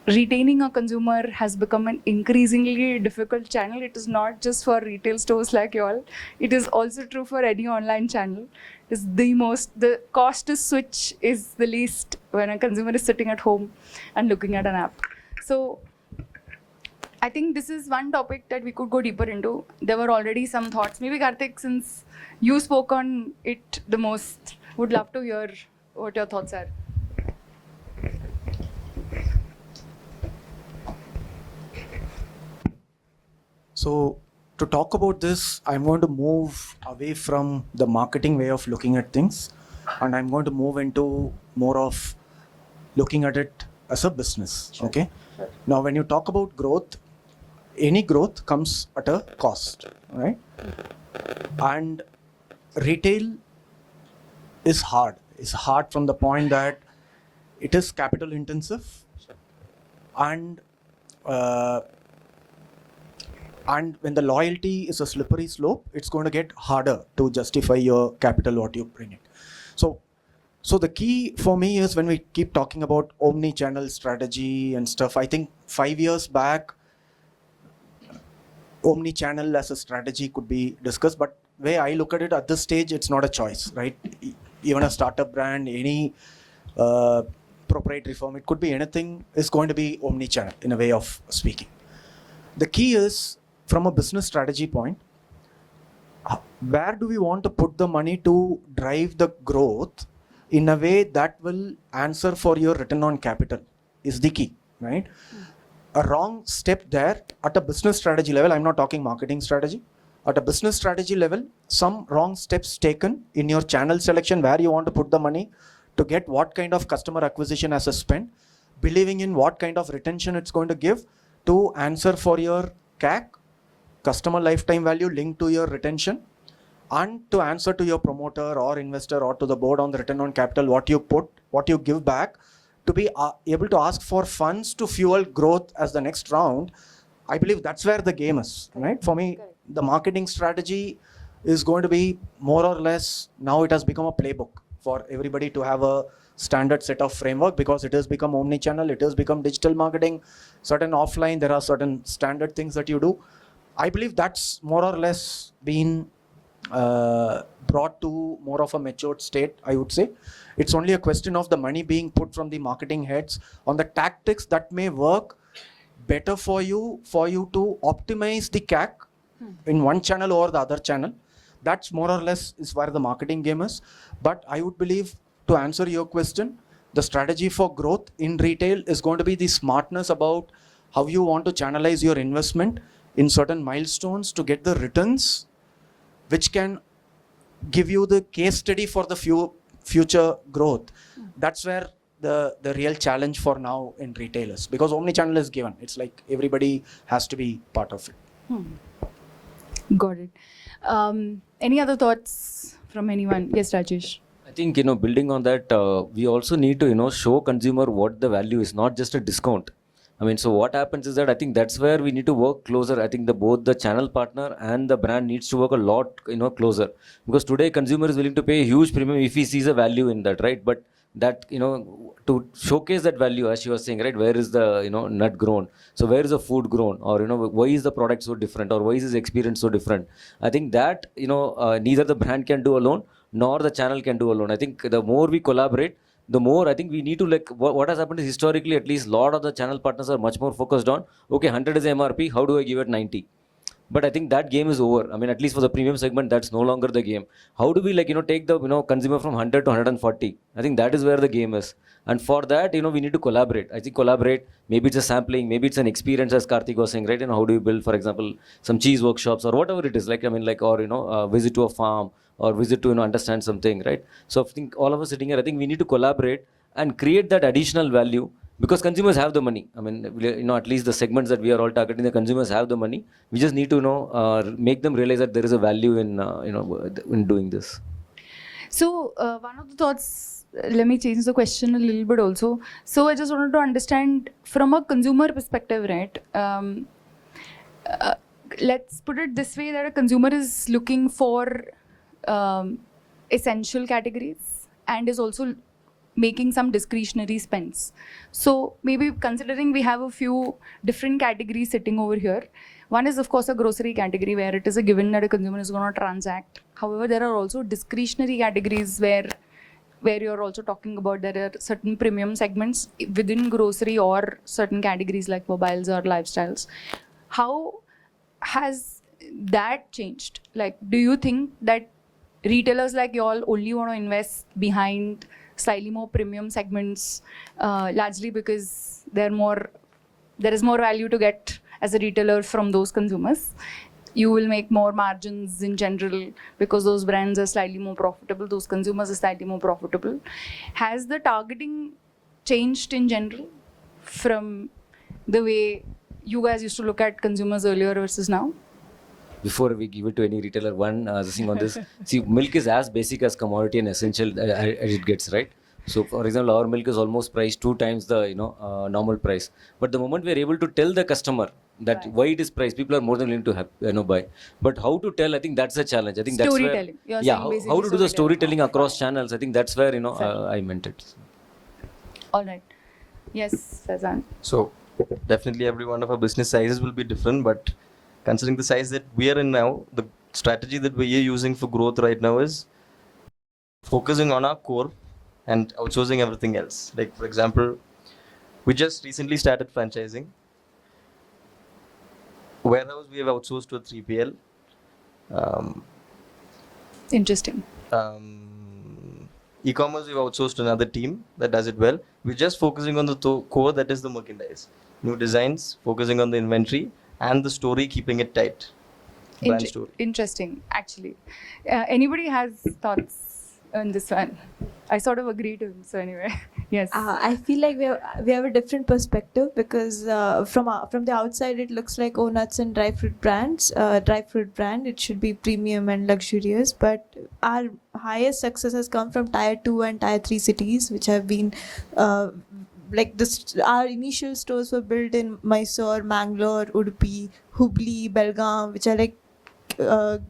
retaining a consumer has become an increasingly difficult channel. It is not just for retail stores like y'all. It is also true for any online channel. Is the cost to switch is the least when a consumer is sitting at home and looking at an app. So I think this is one topic that we could go deeper into. There were already some thoughts. Maybe Karthik, since you spoke on it the most, would love to hear what your thoughts are. So to talk about this, I'm going to move away from the marketing way of looking at things, and I'm going to move into more of looking at it as a business. Sure. Okay. Sure. Now, when you talk about growth, any growth comes at a cost, right? And retail is hard. It's hard from the point that it is capital intensive, and when the loyalty is a slippery slope, it's going to get harder to justify your capital, what you bring in. So the key for me is when we keep talking about omni-channel strategy and stuff, I think 5 years back, omni-channel as a strategy could be discussed, but way I look at it at this stage, it's not a choice, right? Even a startup brand, any proprietary firm, it could be anything, is going to be omni-channel in a way of speaking. The key is, from a business strategy point, where do we want to put the money to drive the growth in a way that will answer for your return on capital is the key, right? A wrong step there at a business strategy level, I'm not talking marketing strategy, at a business strategy level, some wrong steps taken in your channel selection, where you want to put the money to get what kind of customer acquisition as a spend, believing in what kind of retention it's going to give to answer for your CAC, customer lifetime value linked to your retention, and to answer to your promoter or investor or to the board on the return on capital, what you put, what you give back, to be able to ask for funds to fuel growth as the next round. I believe that's where the game is, right? For me, the marketing strategy is going to be more or less, now it has become a playbook for everybody to have a standard set of framework, because it has become omni-channel, it has become digital marketing, certain offline, there are certain standard things that you do. I believe that's more or less been brought to more of a matured state, I would say. It's only a question of the money being put from the marketing heads on the tactics that may work better for you to optimize the CAC in one channel or the other channel. That's more or less is where the marketing game is. But I would believe, to answer your question, the strategy for growth in retail is going to be the smartness about how you want to channelize your investment in certain milestones to get the returns which can give you the case study for the future growth. That's where the real challenge for now in retail is, because omni-channel is given. It's like everybody has to be part of it. Got it. Any other thoughts from anyone? Yes, Rajesh. I think, building on that, we also need to, show consumer what the value is, not just a discount. I mean, so what happens is that I think that's where we need to work closer. I think both the channel partner and the brand needs to work a lot, closer. Because today consumer is willing to pay a huge premium if he sees a value in that, right? But that, to showcase that value, as she was saying, right, where is the, nut grown? So where is the food grown? Or, why is the product so different? Or why is his experience so different? I think that, neither the brand can do alone, nor the channel can do alone. I think the more we collaborate, the more I think we need to what has happened is historically at least a lot of the channel partners are much more focused on, okay, 100 is MRP, how do I give it 90? But I think that game is over. I mean, at least for the premium segment, that's no longer the game. How do we take the consumer from 100 to 140? I think that is where the game is. And for that, we need to collaborate. I think collaborate, maybe it's a sampling, maybe it's an experience as Karthik was saying, right? How do you build, for example, some cheese workshops or whatever it is, or visit to a farm or visit to, understand something, right? So I think all of us sitting here, I think we need to collaborate and create that additional value. Because consumers have the money. I mean, at least the segments that we are all targeting, the consumers have the money. We just need to, make them realize that there is a value in, in doing this. So one of the thoughts, let me change the question a little bit also. So I just wanted to understand from a consumer perspective, right? Let's put it this way, that a consumer is looking for essential categories and is also making some discretionary spends. So maybe considering we have a few different categories sitting over here, one is of course a grocery category where it is a given that a consumer is going to transact. However, there are also discretionary categories where you're also talking about there are certain premium segments within grocery or certain categories like mobiles or lifestyles. How has that changed? Like, do you think that retailers like y'all only want to invest behind slightly more premium segments, largely because there is more value to get as a retailer from those consumers? You will make more margins in general because those brands are slightly more profitable, those consumers are slightly more profitable. Has the targeting changed in general from the way you guys used to look at consumers earlier versus now? Before we give it to any retailer, one thing on this, see, milk is as basic as commodity and essential as it gets, right? So, for example, our milk is almost priced 2 times the normal price. But the moment we are able to tell the customer that why it is priced, people are more than willing to have, buy. But how to tell, I think that's the challenge. I think that's where, how to do the storytelling across channels. I think that's where I meant it. All right. Yes, Faizan. So definitely every one of our business sizes will be different, but considering the size that we are in now, the strategy that we are using for growth right now is focusing on our core and outsourcing everything else. Like, for example, we just recently started franchising. Warehouse we have outsourced to a 3PL. Interesting. E-commerce we've outsourced to another team that does it well. We're just focusing on the core, that is the merchandise. New designs, focusing on the inventory and the story, keeping it tight. Brand story. Interesting, actually. Anybody has thoughts on this one? I sort of agree to him, so anyway. Yes. I feel like we have a different perspective because from the outside it looks like nuts and dry fruit brand, it should be premium and luxurious, but our highest success has come from tier 2 and tier 3 cities, which have been our initial stores were built in Mysore, Mangalore, Udupi, Hubli, Belgaum, which are like the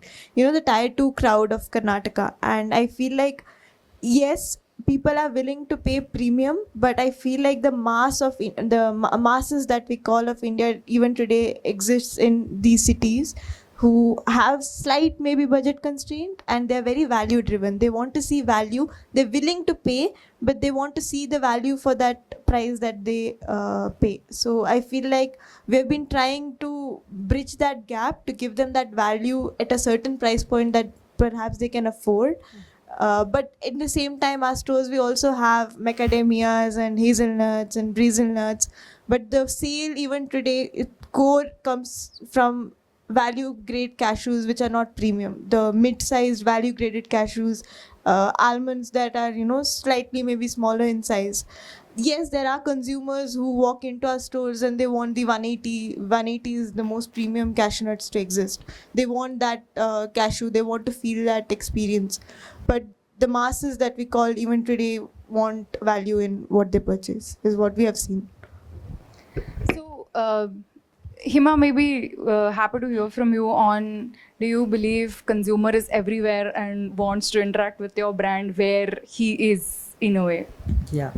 tier 2 crowd of Karnataka. And I feel like, yes, people are willing to pay premium, but I feel like the masses that we call of India even today exists in these cities who have slight maybe budget constraint, and they're very value driven. They want to see value. They're willing to pay, but they want to see the value for that price that they pay. So I feel like we've been trying to bridge that gap to give them that value at a certain price point that perhaps they can afford. But at the same time, our stores, we also have macadamias and hazelnuts and brazil nuts. But the sale even today, core comes from value grade cashews which are not premium, the mid-sized value graded cashews, almonds that are, you know, slightly maybe smaller in size. Yes, there are consumers who walk into our stores and they want the 180. 180 is the most premium cashew nuts to exist. They want that cashew, they want to feel that experience. But the masses that we call even today want value in what they purchase, is what we have seen. So, Hema, maybe happy to hear from you on, do you believe consumer is everywhere and wants to interact with your brand where he is in a way? Yeah.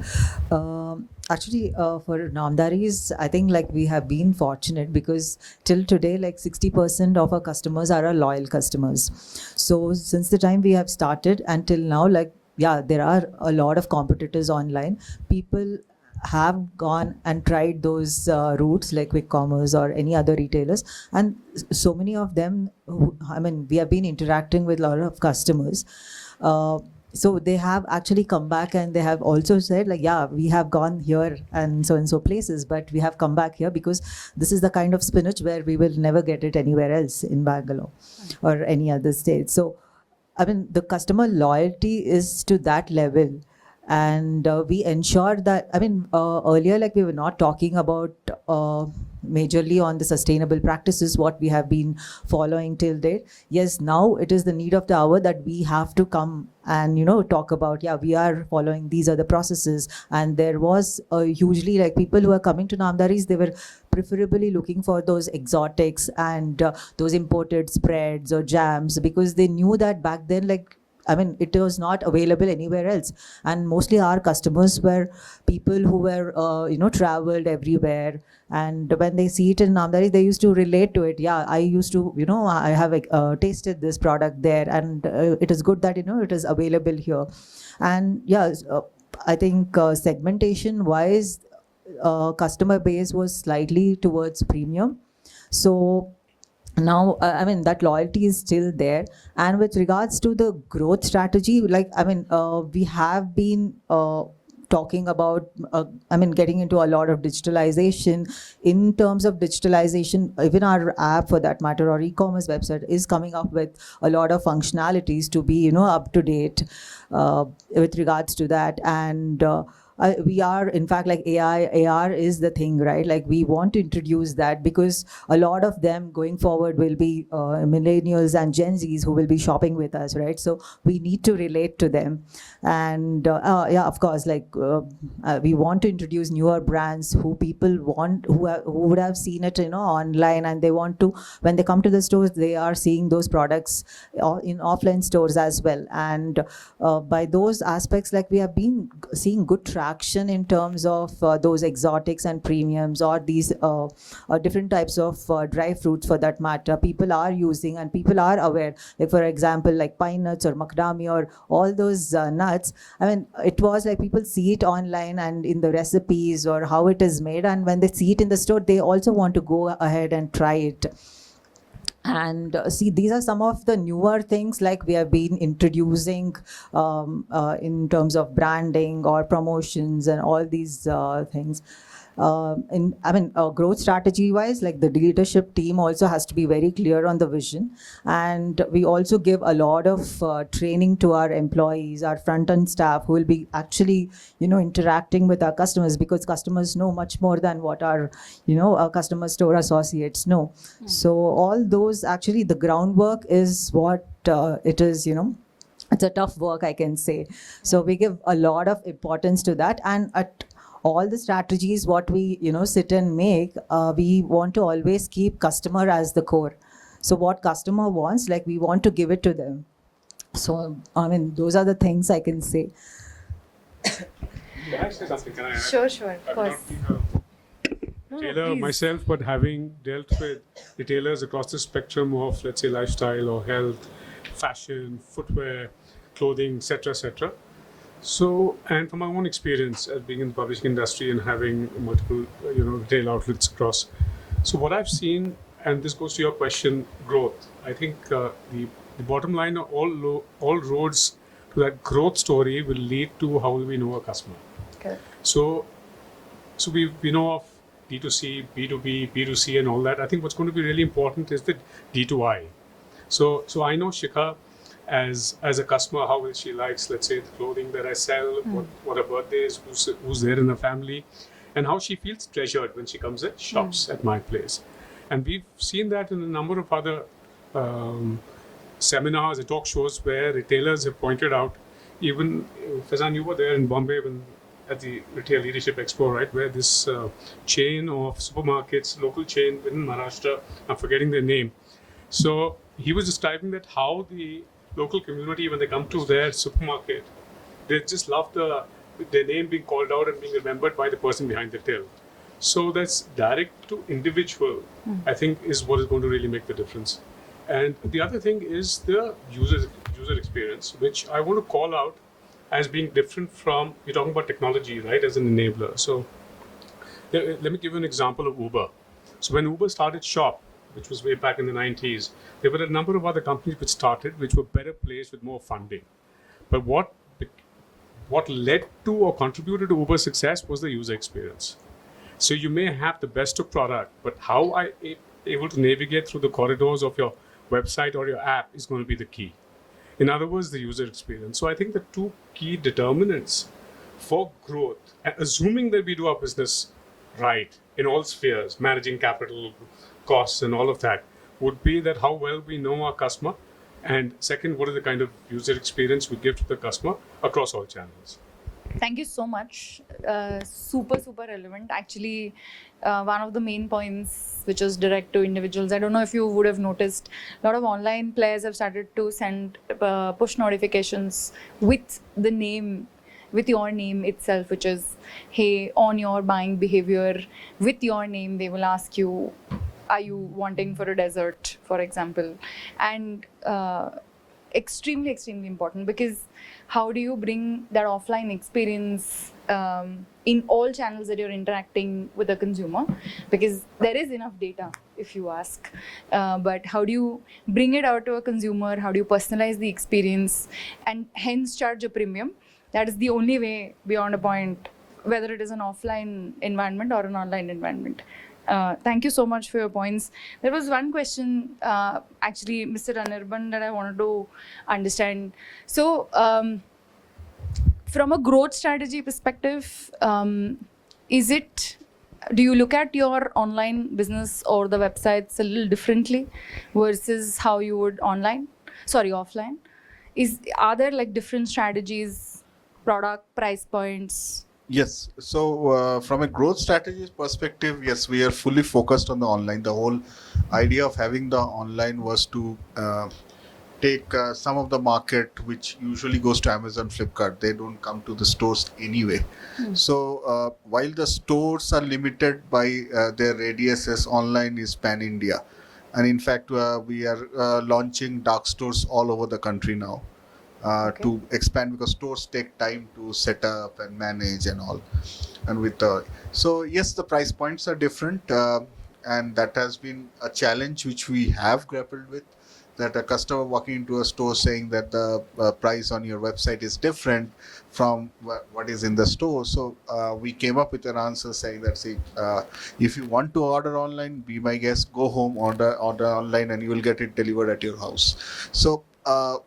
Actually, for Namdharis, I think like we have been fortunate because till today, like 60% of our customers are our loyal customers. So since the time we have started until now, like, yeah, there are a lot of competitors online. People have gone and tried those routes like Ecommerce or any other retailers, and so many of them, we have been interacting with a lot of customers. So they have actually come back and they have also said like, yeah, we have gone here and so places, but we have come back here because this is the kind of spinach where we will never get it anywhere else in Bangalore or any other state. So, the customer loyalty is to that level. And we ensure that, earlier, like we were not talking about majorly on the sustainable practices, what we have been following till date. Yes, now it is the need of the hour that we have to come and, talk about, yeah, we are following these are the processes. And there was hugely like people who are coming to Namdharis, they were preferably looking for those exotics and those imported spreads or jams, because they knew that back then, like, it was not available anywhere else. And mostly our customers were people who were, traveled everywhere. And when they see it in Namdhari, they used to relate to it. Yeah, I used to, I have tasted this product there, and it is good that, it is available here. And yeah, I think segmentation wise, customer base was slightly towards premium. So now, that loyalty is still there. And with regards to the growth strategy, like, we have been talking about, getting into a lot of digitalization. In terms of digitalization, even our app for that matter, or e-commerce website is coming up with a lot of functionalities to be, up to date with regards to that. And we are, in fact, like AR is the thing, right? Like we want to introduce that because a lot of them going forward will be millennials and Gen Zs who will be shopping with us, right? So we need to relate to them. And yeah, of course, like we want to introduce newer brands who people want, who would have seen it, online, and they want to, when they come to the stores, they are seeing those products in offline stores as well. And by those aspects, like we have been seeing good traction in terms of those exotics and premiums, or these different types of dry fruits for that matter. People are using and people are aware. Like for example, like pine nuts or macadamia or all those nuts. It was like people see it online and in the recipes or how it is made, and when they see it in the store, they also want to go ahead and try it. And see, these are some of the newer things like we have been introducing in terms of branding or promotions and all these things. Growth strategy wise, like the leadership team also has to be very clear on the vision. And we also give a lot of training to our employees, our front end staff, who will be actually, interacting with our customers, because customers know much more than what our, our customer store associates know. So all those, actually the groundwork is what it is, it's a tough work, I can say. So we give a lot of importance to that. And at all the strategies what we sit and make, we want to always keep customer as the core. So what customer wants, like we want to give it to them. So those are the things I can say. Can I say something? Can I add? Sure, of I'm course. not being a retailer myself, but having dealt with retailers across the spectrum of, let's say, lifestyle or health, fashion, footwear, clothing, etc. So, and from my own experience as being in the publishing industry and having multiple, retail outlets across. So what I've seen, and this goes to your question, growth. I think the bottom line of all roads to that growth story will lead to how we know a customer. Okay. So we know of D2C, B2B, B2C, and all that. I think what's going to be really important is the D2I. So I know Shikha as a customer, how she likes, let's say, the clothing that I sell, what her birthday is, who's there in her family, and how she feels treasured when she comes and shops at my place. And we've seen that in a number of other seminars and talk shows where retailers have pointed out, even Faizan, you were there in Bombay at the Retail Leadership Expo, right, where this chain of supermarkets, local chain within Maharashtra, I'm forgetting their name. So he was describing that how the local community, when they come to their supermarket, they just love their name being called out and being remembered by the person behind the till. So that's direct to individual, I think, is what is going to really make the difference. And the other thing is the user experience, which I want to call out as being different from, you're talking about technology, right, as an enabler. So let me give you an example of Uber. So when Uber started Shop, which was way back in the 90s, there were a number of other companies which started, which were better placed with more funding. But what led to or contributed to Uber's success was the user experience. So you may have the best of product, but how I able to navigate through the corridors of your website or your app is going to be the key. In other words, the user experience. So I think the two key determinants for growth, assuming that we do our business right in all spheres, managing capital, costs, and all of that, would be that how well we know our customer, and second, what is the kind of user experience we give to the customer across all channels. Thank you so much. Super relevant. Actually, one of the main points, which is direct to individuals. I don't know if you would have noticed, a lot of online players have started to send push notifications with the name, with your name itself, which is, hey, on your buying behavior, with your name, they will ask you, are you wanting for a dessert, for example? And extremely important, because how do you bring that offline experience in all channels that you're interacting with the consumer? Because there is enough data, if you ask, but how do you bring it out to a consumer? How do you personalize the experience and hence charge a premium? That is the only way beyond a point, whether it is an offline environment or an online environment. Thank you so much for your points. There was one question, actually, Mr. Anirban, that I wanted to understand. So, from a growth strategy perspective, do you look at your online business or the websites a little differently versus how you would offline? Are there like different strategies, product, price points? Yes. So from a growth strategy perspective, yes, we are fully focused on the online. The whole idea of having the online was to take some of the market which usually goes to Amazon, Flipkart. They don't come to the stores anyway. So while the stores are limited by their radiuses, online is pan-India. And in fact, we are launching dark stores all over the country now. To expand, because stores take time to set up and manage and all, and so yes, the price points are different, and that has been a challenge which we have grappled with, that a customer walking into a store saying that the price on your website is different from what is in the store. So we came up with an answer saying that, see, if you want to order online, be my guest, go home, order online, and you will get it delivered at your house. So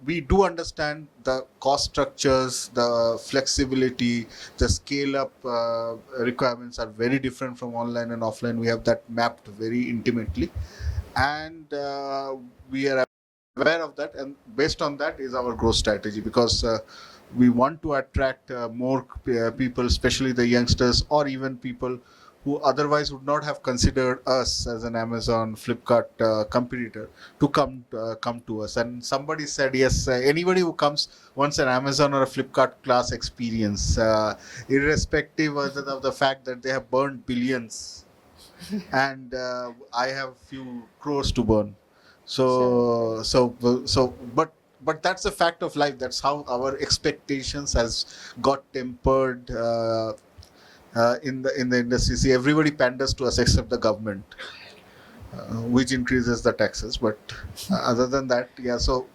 we do understand the cost structures, the flexibility, the scale-up requirements are very different from online and offline. We have that mapped very intimately, and we are aware of that, and based on that is our growth strategy, because we want to attract more people, especially the youngsters, or even people who otherwise would not have considered us as an Amazon, Flipkart competitor, to come to us. And somebody said, yes, anybody who comes wants an Amazon or a Flipkart class experience, irrespective of the fact that they have burned billions, and I have few crores to burn. But that's a fact of life. That's how our expectations has got tempered. In the industry, see, everybody panders to us except the government, which increases the taxes. But other than that, yeah. So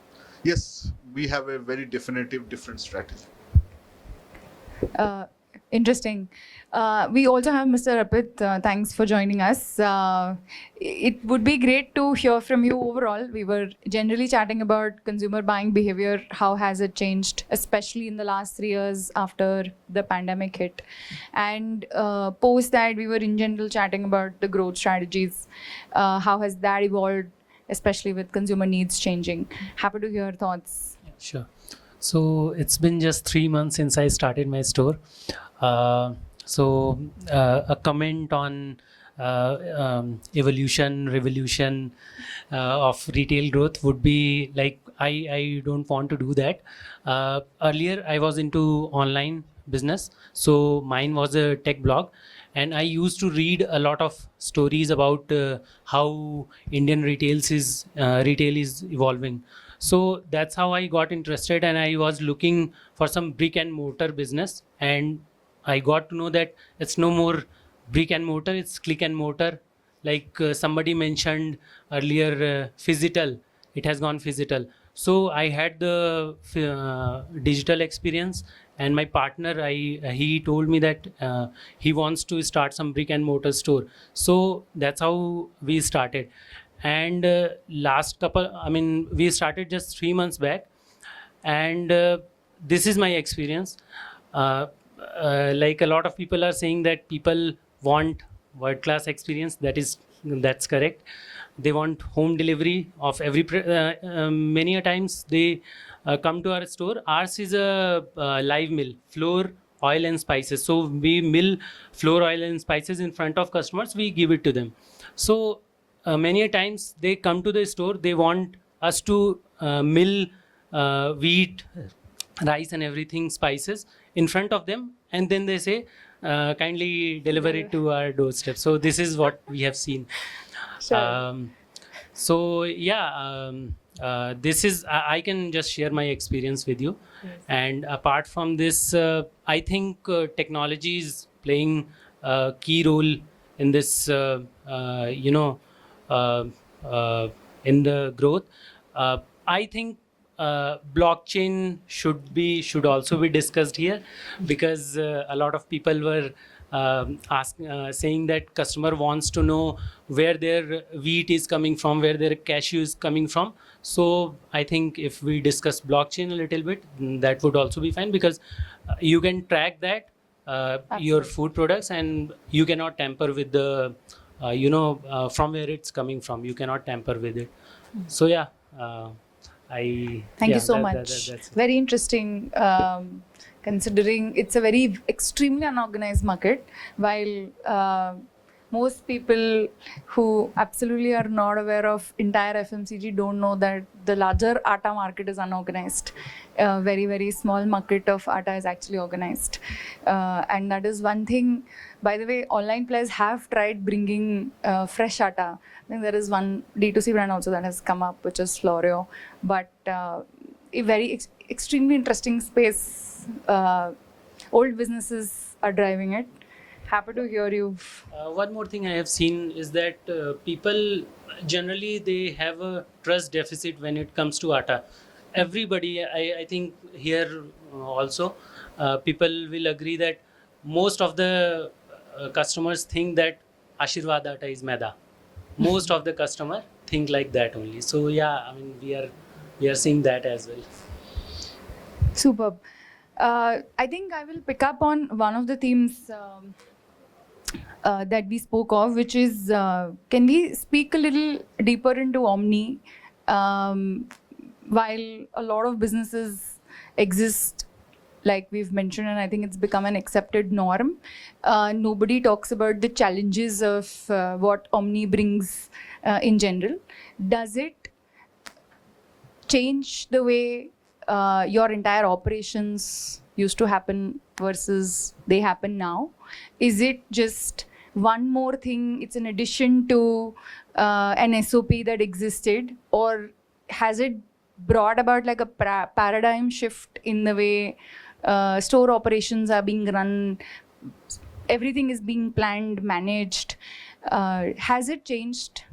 yes, we have a very definitive different strategy. Interesting. We also have Mr. Arpit. Thanks for joining us. It would be great to hear from you overall. We were generally chatting about consumer buying behavior. How has it changed, especially in the last 3 years after the pandemic hit? And post that, we were in general chatting about the growth strategies. How has that evolved, especially with consumer needs changing? Happy to hear your thoughts. Sure. So it's been just 3 months since I started my store. A comment on evolution, revolution of retail growth would be like, I don't want to do that. Earlier, I was into online business. So mine was a tech blog. And I used to read a lot of stories about how Indian retail is evolving. So that's how I got interested, and I was looking for some brick and mortar business, and I got to know that it's no more brick and mortar, it's click and mortar. Like somebody mentioned earlier, phygital, it has gone phygital. So I had the digital experience, and my partner, he told me that he wants to start some brick and mortar store. So that's how we started. And we started just 3 months back, and this is my experience. Like a lot of people are saying that people want world-class experience. That's correct. They want home delivery of every. Many a times they come to our store. Ours is a live mill, flour, oil, and spices. So we mill flour, oil, and spices in front of customers. We give it to them. So many a times they come to the store, they want us to mill wheat, rice and everything, spices in front of them, and then they say kindly deliver it to our doorstep. So this is what we have seen. Sure. This is I can just share my experience with you. Yes. And apart from this, I think technology is playing a key role in this in the growth. I think blockchain should also be discussed here, because a lot of people were saying that customer wants to know where their wheat is coming from, where their cashew is coming from. So I think if we discuss blockchain a little bit, that would also be fine, because you can track that your food products, and you cannot tamper with the from where it's coming from. You cannot tamper with it. So Thank you so much. That's very interesting, considering it's a very extremely unorganized market, while most people who absolutely are not aware of entire FMCG don't know that the larger atta market is unorganized. Very, very small market of atta is actually organized. And that is one thing. By the way, online players have tried bringing fresh atta. I think there is one D2C brand also that has come up, which is Florio. But a very extremely interesting space. Old businesses are driving it. Happy to hear you. One more thing I have seen is that people generally, they have a trust deficit when it comes to atta. Everybody, I think here also, people will agree that most of the customers think that Ashirwad atta is maida. Most of the customer think like that only. So we are seeing that as well. Superb. I think I will pick up on one of the themes that we spoke of, which is, can we speak a little deeper into Omni? While a lot of businesses exist, like we've mentioned, and I think it's become an accepted norm, nobody talks about the challenges of what Omni brings in general. Does it change the way your entire operations used to happen versus they happen now? Is it just one more thing, it's an addition to an SOP that existed, or has it brought about like a paradigm shift in the way store operations are being run, everything is being planned, managed? Has it changed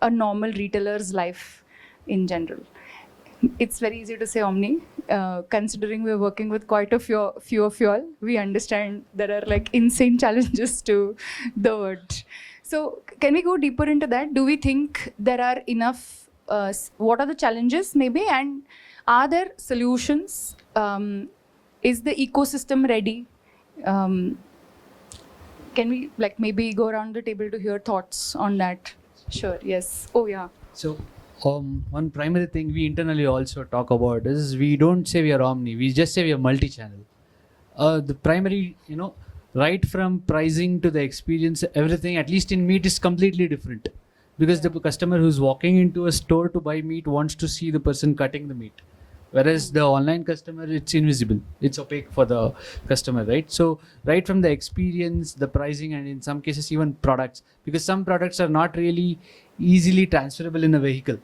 a normal retailer's life in general? It's very easy to say omni. Considering we're working with quite a few of you all, we understand there are like insane challenges to the word. So can we go deeper into that? Do we think there are enough, what are the challenges maybe, and are there solutions? Is the ecosystem ready? Can we like maybe go around the table to hear thoughts on that? Sure, yes. Oh yeah. So one primary thing we internally also talk about is we don't say we are omni, we just say we are multi-channel. The primary, right from pricing to the experience, everything, at least in meat, is completely different. Because the customer who's walking into a store to buy meat wants to see the person cutting the meat. Whereas the online customer, it's invisible, it's opaque for the customer, right? So right from the experience, the pricing, and in some cases even products, because some products are not really easily transferable in a vehicle,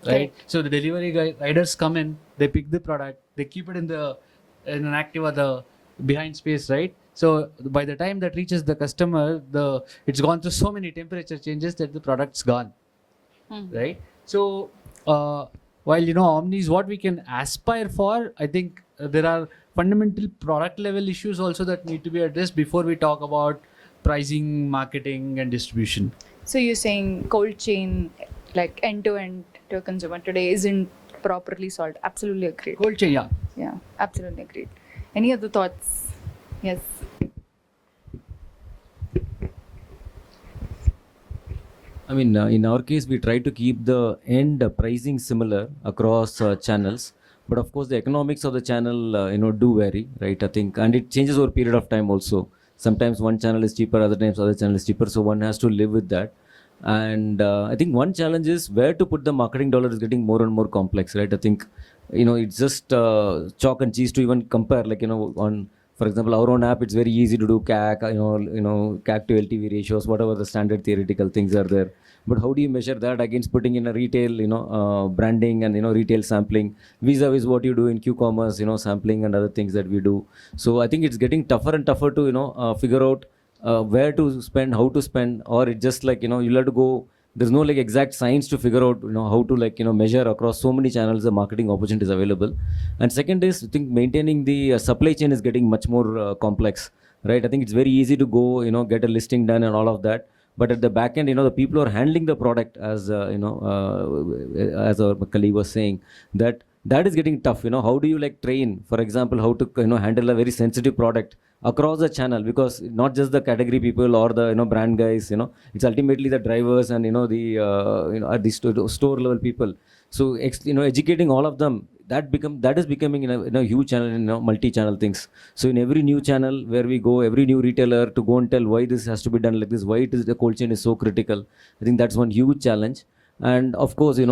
right? So the delivery riders come in, they pick the product, they keep it in an Activa, the behind space, right? So by the time that reaches the customer, it's gone through so many temperature changes that the product's gone, right? So while omni is what we can aspire for, I think there are fundamental product level issues also that need to be addressed before we talk about pricing, marketing, and distribution. So you're saying cold chain, like end to end to a consumer today, isn't properly solved. Absolutely agreed. Cold chain, yeah. Yeah, absolutely agreed. Any other thoughts? Yes. I mean, in our case, we try to keep the end pricing similar across channels, but of course, the economics of the channel, do vary, right? I think, and it changes over a period of time also. Sometimes one channel is cheaper, other times other channel is cheaper, so one has to live with that. And I think one challenge is where to put the marketing dollar is getting more and more complex, right? I think, it's just chalk and cheese to even compare, like, on, for example, our own app, it's very easy to do CAC, CAC to LTV ratios, whatever the standard theoretical things are there. But how do you measure that against putting in a retail, branding and, retail sampling, vis-a-vis what you do in Q-commerce, sampling and other things that we do. So I think it's getting tougher and tougher to, figure out where to spend, how to spend, or it's just like, you'll have to go, there's no like exact science to figure out, how to like, measure across so many channels the marketing opportunities available. And second is, I think maintaining the supply chain is getting much more complex, right? I think it's very easy to go, get a listing done and all of that. But at the back end, the people who are handling the product, as as our colleague was saying, that is getting tough. How do you like train, for example, how to handle a very sensitive product across the channel? Because not just the category people or the brand guys, it's ultimately the drivers and the at the store level people. So educating all of them, that is becoming in a huge channel, multi-channel things. So in every new channel where we go, every new retailer to go and tell why this has to be done like this, why the cold chain is so critical. I think that's one huge challenge. And of course, dairy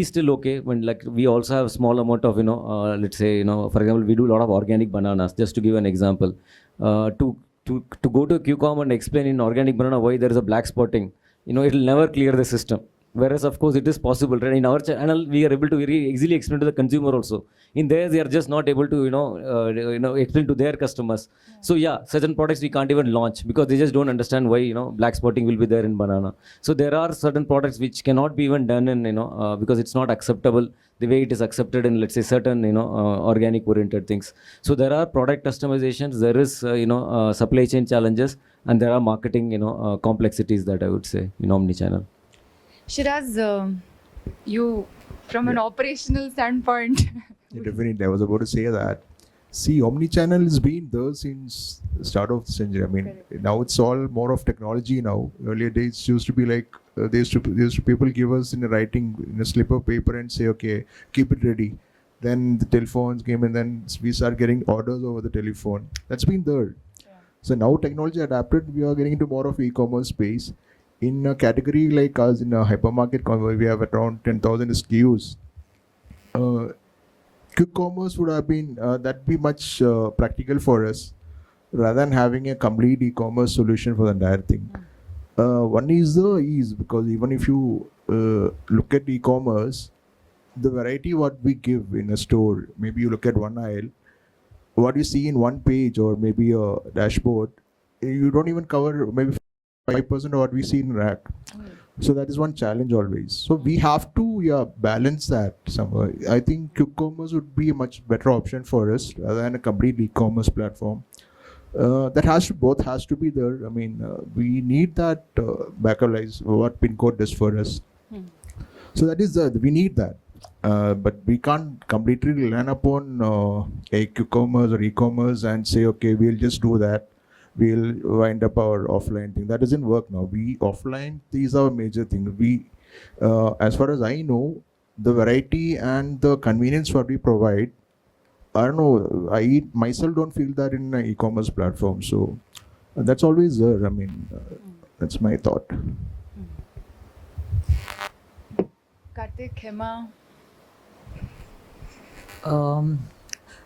is still okay when like we also have a small amount of let's say for example we do a lot of organic bananas, just to give an example. To go to QCOM and explain in organic banana why there is a black spotting, it will never clear the system. Whereas of course it is possible, right? In our channel we are able to very easily explain to the consumer also. In theirs they are just not able to explain to their customers. So yeah, certain products we can't even launch because they just don't understand why black spotting will be there in banana. So there are certain products which cannot be even done in because it's not acceptable the way it is accepted in, let's say, certain organic oriented things. So there are product customizations, there is supply chain challenges, and there are marketing complexities that I would say in omnichannel. Shiraz, you from an operational standpoint. Yeah, definitely, I was about to say that. See, omnichannel has been there since the start of the century. I mean, now it's all more of technology now. Earlier days used to be like, they used to people give us in a writing, in a slip of paper and say, okay, keep it ready. Then the telephones came and then we start getting orders over the telephone. That's been there. Yeah. So now technology adapted, we are getting into more of e-commerce space. In a category like us, in a hypermarket, we have around 10,000 SKUs. Quick commerce would have been, that'd be much practical for us rather than having a complete e-commerce solution for the entire thing. One is the ease, because even if you look at e-commerce, the variety what we give in a store, maybe you look at one aisle, what you see in one page or maybe a dashboard, you don't even cover maybe 5% of what we see in rack. So that is one challenge always. So we have to balance that somewhere. I think Q-commerce would be a much better option for us rather than a complete e-commerce platform. That both has to be there. I mean, we need that backup lies what Pincode does for us. So that is we need that. But we can't completely rely upon a Q-commerce or e-commerce and say, okay, we'll just do that. We'll wind up our offline thing. That doesn't work now. Offline, these are major things. As far as I know, the variety and the convenience what we provide, I don't know, I myself don't feel that in an e-commerce platform. So that's always there. I mean, that's my thought. Karthik, Hema.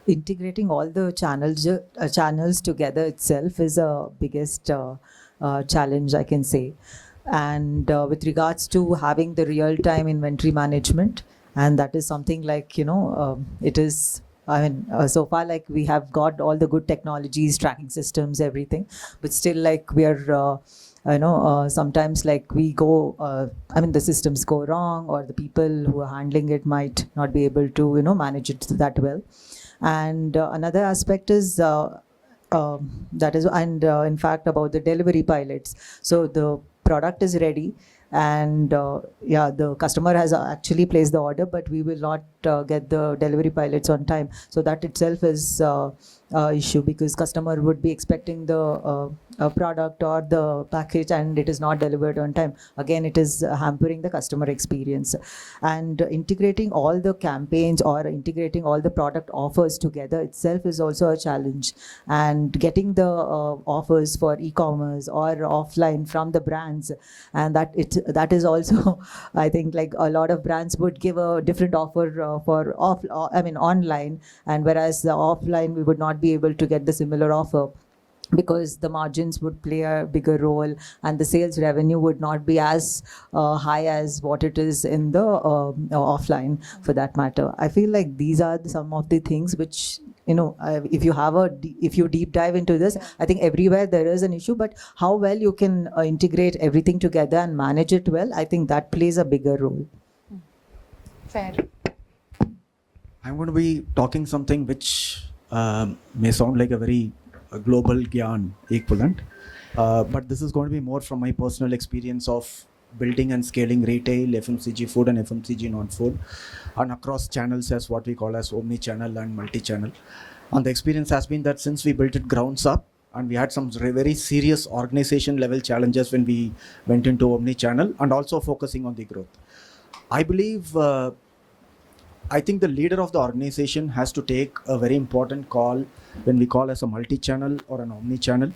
Integrating all the channels together itself is a biggest challenge, I can say. And with regards to having the real-time inventory management, and that is something like, it is, I mean, so far, like, we have got all the good technologies, tracking systems, everything, but still, like, we are, sometimes, like, we go, the systems go wrong, or the people who are handling it might not be able to, manage it that well. And another aspect is in fact, about the delivery pilots. So the product is ready, and the customer has actually placed the order, but we will not get the delivery pilots on time. So that itself is issue, because customer would be expecting the product or the package and it is not delivered on time. Again, it is hampering the customer experience. And integrating all the campaigns or integrating all the product offers together itself is also a challenge. And getting the offers for e-commerce or offline from the brands, and that is also I think, like, a lot of brands would give a different offer for online, and whereas the offline we would not be able to get the similar offer, because the margins would play a bigger role and the sales revenue would not be as high as what it is in the offline, for that matter. I feel like these are some of the things which, if you deep dive into this, I think everywhere there is an issue, but how well you can integrate everything together and manage it well, I think that plays a bigger role. Fair. I'm going to be talking something which may sound like a very global Gyan equivalent, but this is going to be more from my personal experience of building and scaling retail, FMCG food and FMCG non-food, and across channels as what we call as omnichannel and multi-channel. And the experience has been that since we built it grounds up, and we had some very serious organization level challenges when we went into omnichannel and also focusing on the growth. I believe I think the leader of the organization has to take a very important call when we call as a multi-channel or an omni-channel.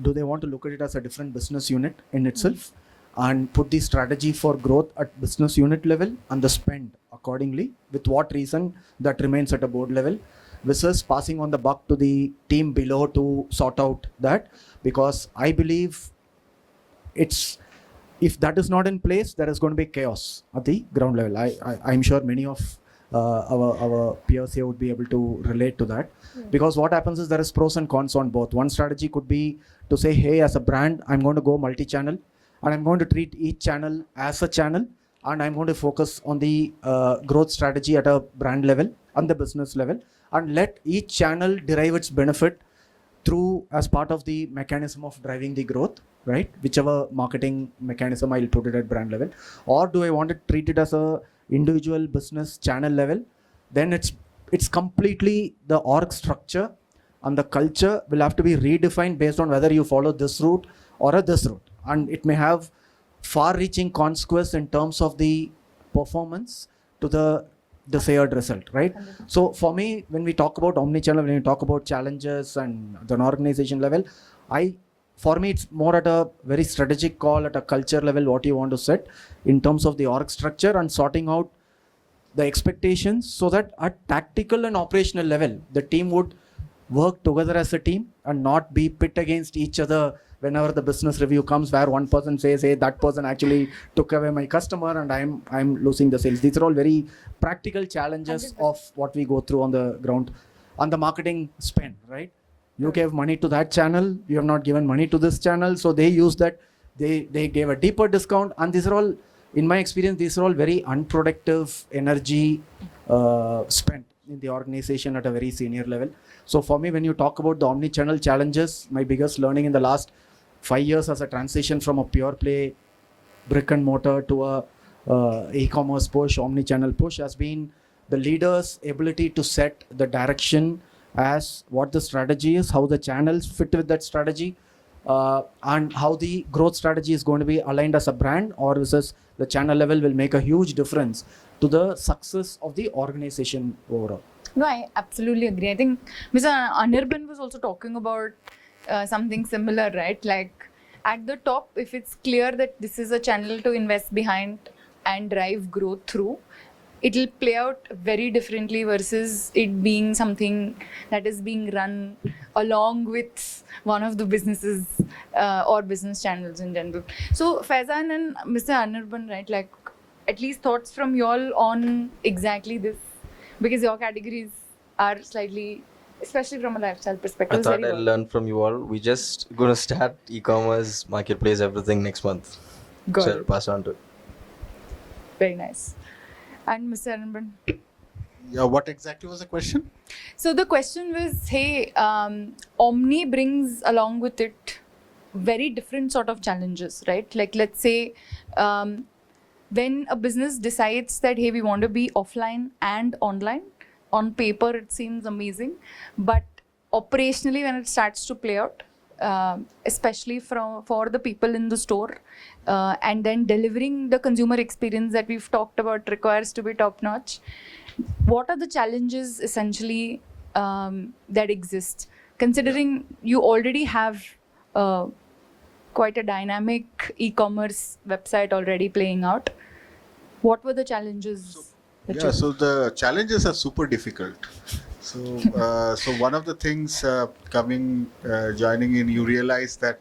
Do they want to look at it as a different business unit in itself and put the strategy for growth at business unit level and the spend accordingly, with what reason that remains at a board level, versus passing on the buck to the team below to sort out that? Because I believe if that is not in place, there is going to be chaos at the ground level. I'm sure many of our peers here would be able to relate to that. Because what happens is there is pros and cons on both. One strategy could be to say, hey, as a brand, I'm going to go multi-channel and I'm going to treat each channel as a channel, and I'm going to focus on the growth strategy at a brand level and the business level, and let each channel derive its benefit through as part of the mechanism of driving the growth, right? Whichever marketing mechanism I'll put it at brand level. Or do I want to treat it as a individual business channel level? Then it's completely the org structure and the culture will have to be redefined based on whether you follow this route or this route. And it may have far-reaching consequences in terms of the performance to the desired result, right? So for me, when we talk about omnichannel, when we talk about challenges and the organization level, for me, it's more at a very strategic call at a culture level, what you want to set in terms of the org structure and sorting out the expectations, so that at tactical and operational level, the team would work together as a team and not be pit against each other whenever the business review comes, where one person says, hey, that person actually took away my customer and I'm losing the sales. These are all very practical challenges of what we go through on the ground, on the marketing spend, right? You gave money to that channel, you have not given money to this channel, so they use that they gave a deeper discount, and these are all, in my experience, these are all very unproductive energy spent in the organization at a very senior level. So for me, when you talk about the omni-channel challenges, my biggest learning in the last 5 years as a transition from a pure play brick and mortar to a e-commerce push, omni-channel push, has been the leader's ability to set the direction as what the strategy is, how the channels fit with that strategy, and how the growth strategy is going to be aligned as a brand, or versus the channel level will make a huge difference to the success of the organization overall. No, I absolutely agree. I think Mr. Anirban was also talking about something similar, right? Like at the top, if it's clear that this is a channel to invest behind and drive growth through, it'll play out very differently versus it being something that is being run along with one of the businesses or business channels in general. So Faizan and Mr. Anirban, right, like at least thoughts from you all on exactly this, because your categories are slightly, especially from a lifestyle perspective. I thought I'll learn from you all. We just gonna start e-commerce, marketplace, everything next month. Got So it. I'll pass on to it. Very nice. And Mr. Anirban. Yeah, what exactly was the question? So the question was, hey, Omni brings along with it very different sort of challenges, right? Like let's say when a business decides that, hey, we want to be offline and online, on paper it seems amazing, but operationally when it starts to play out, especially for the people in the store, and then delivering the consumer experience that we've talked about requires to be top notch. What are the challenges essentially that exist, considering you already have quite a dynamic e-commerce website already playing out? What were the challenges? So the challenges are super difficult. So, so one of the things joining in, you realize that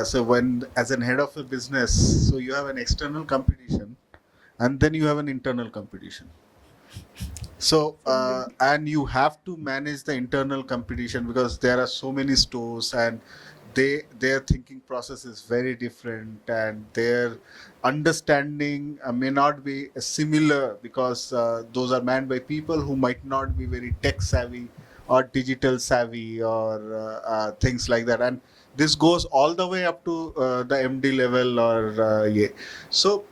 so when as an head of a business, so you have an external competition, and then you have an internal competition. So and you have to manage the internal competition because there are so many stores and their thinking process is very different and their understanding may not be similar because those are manned by people who might not be very tech savvy or digital savvy or things like that, and this goes all the way up to the MD level or so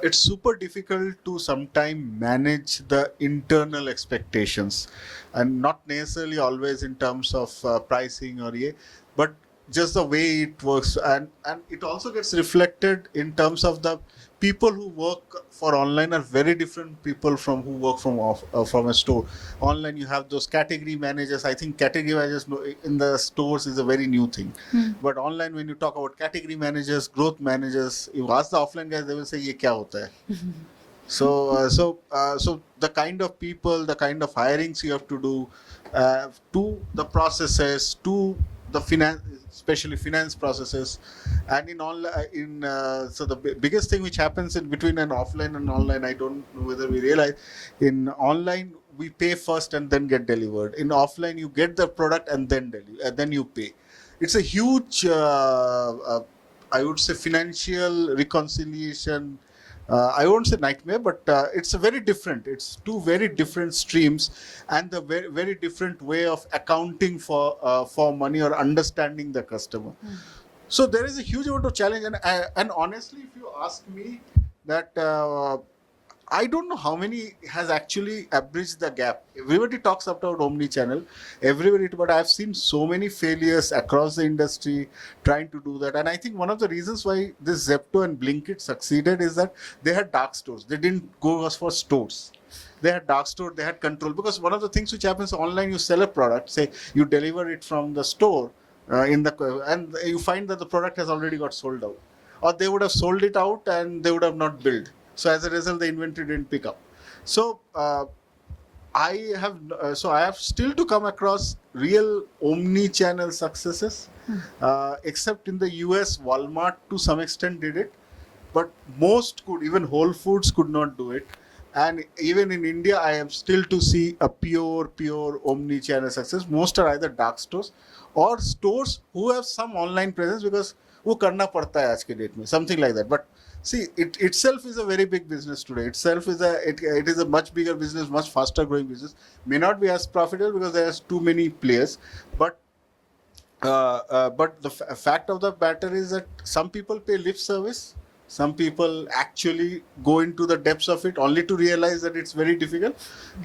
it's super difficult to sometimes manage the internal expectations, and not necessarily always in terms of pricing or but just the way it works, and it also gets reflected in terms of the people who work for online are very different people from who work from a store. Online you have those category managers. I think category managers in the stores is a very new thing, but online when you talk about category managers, growth managers, you ask the offline guys, they will say ye kya hota hai. So the kind of people, the kind of hirings you have to do, to the processes, to the finance, especially finance processes, and so the biggest thing which happens in between an offline and online, I don't know whether we realize, in online we pay first and then get delivered. In offline you get the product and then you pay. It's a huge I would say financial reconciliation. I won't say nightmare, but it's a very different. It's two very different streams, and the very, very different way of accounting for money or understanding the customer. So there is a huge amount of challenge, and honestly, if you ask me, that I don't know how many has actually bridged the gap. Everybody talks about omni-channel, but I've seen so many failures across the industry trying to do that. And I think one of the reasons why this Zepto and Blinkit succeeded is that they had dark stores. They didn't go for stores. They had dark store, they had control. Because one of the things which happens online, you sell a product, say you deliver it from the store, and you find that the product has already got sold out. Or they would have sold it out and they would have not billed. So as a result, the inventory didn't pick up. So I have still to come across real omni-channel successes, except in the US, Walmart to some extent did it, but most could, even Whole Foods could not do it. And even in India, I am still to see a pure omni-channel success. Most are either dark stores or stores who have some online presence, because वो करना पड़ता है आज के date में, something like that. But see, it itself is a very big business today. It is a much bigger business, much faster growing business. May not be as profitable because there's too many players. But the fact of the matter is that some people pay lip service. Some people actually go into the depths of it only to realize that it's very difficult.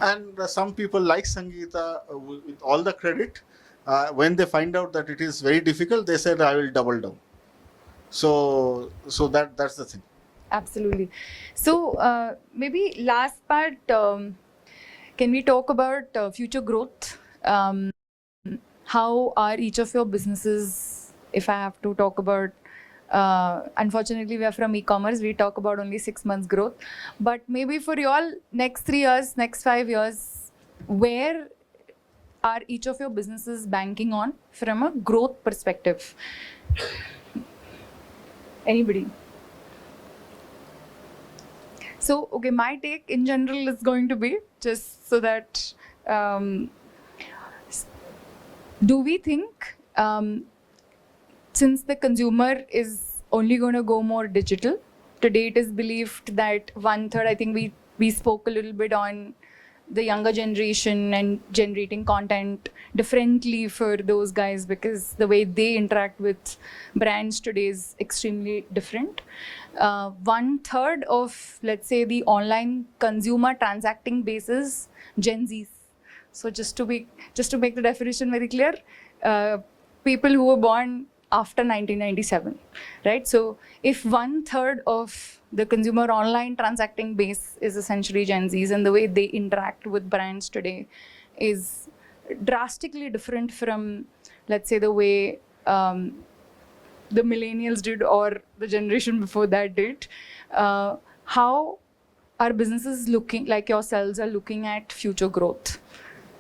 And some people like Sangeeta, with all the credit, when they find out that it is very difficult, they said, I will double down. So that's the thing. Absolutely. So maybe last part, can we talk about future growth? How are each of your businesses, if I have to talk about, unfortunately we are from e-commerce, we talk about only 6 months growth, but maybe for you all, next 3 years, next 5 years, where are each of your businesses banking on from a growth perspective? Anybody? So, okay, my take in general is going to be, just so that, do we think, since the consumer is only going to go more digital, today it is believed that 1/3, I think we spoke a little bit on the younger generation and generating content differently for those guys, because the way they interact with brands today is extremely different. 1/3 of, let's say, the online consumer transacting basis, Gen Zs. So just to make the definition very clear, people who were born after 1997, right? So if 1/3 of the consumer online transacting base is essentially Gen Zs, and the way they interact with brands today is drastically different from, let's say, the way the millennials did or the generation before that did, how are businesses looking, like yourselves, are looking at future growth?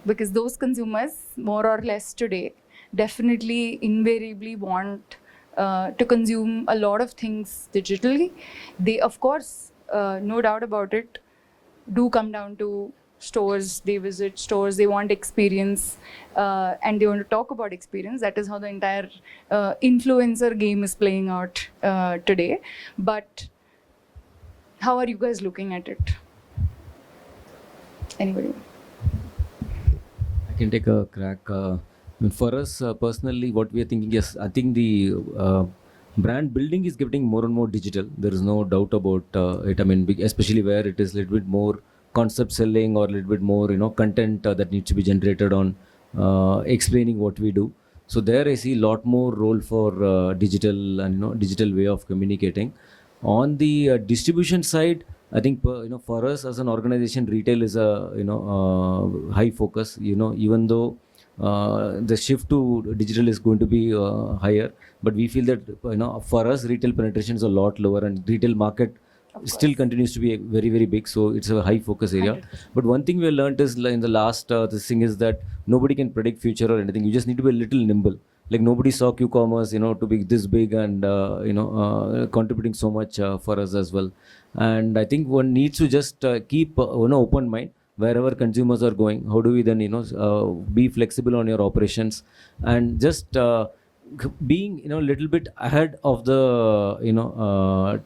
Because those consumers, more or less today, definitely invariably want to consume a lot of things digitally. They, of course, no doubt about it, do come down to stores, they visit stores, they want experience, and they want to talk about experience. That is how the entire influencer game is playing out today. But how are you guys looking at it? Anybody? I can take a crack. For us personally, what we are thinking is, I think the brand building is getting more and more digital. There is no doubt about it. I mean, especially where it is a little bit more concept selling or a little bit more, content that needs to be generated on explaining what we do. So there I see a lot more role for digital and digital way of communicating. On the distribution side, I think for us as an organization, retail is a high focus. Even though the shift to digital is going to be higher, but we feel that for us retail penetration is a lot lower, and retail market still continues to be very, very big. So it's a high focus area. 100%. But one thing we learned is in the last this thing is that nobody can predict future or anything. You just need to be a little nimble. Like nobody saw Q-commerce, to be this big and contributing so much for us as well. And I think one needs to just keep open mind wherever consumers are going. How do we then be flexible on your operations and just being little bit ahead of the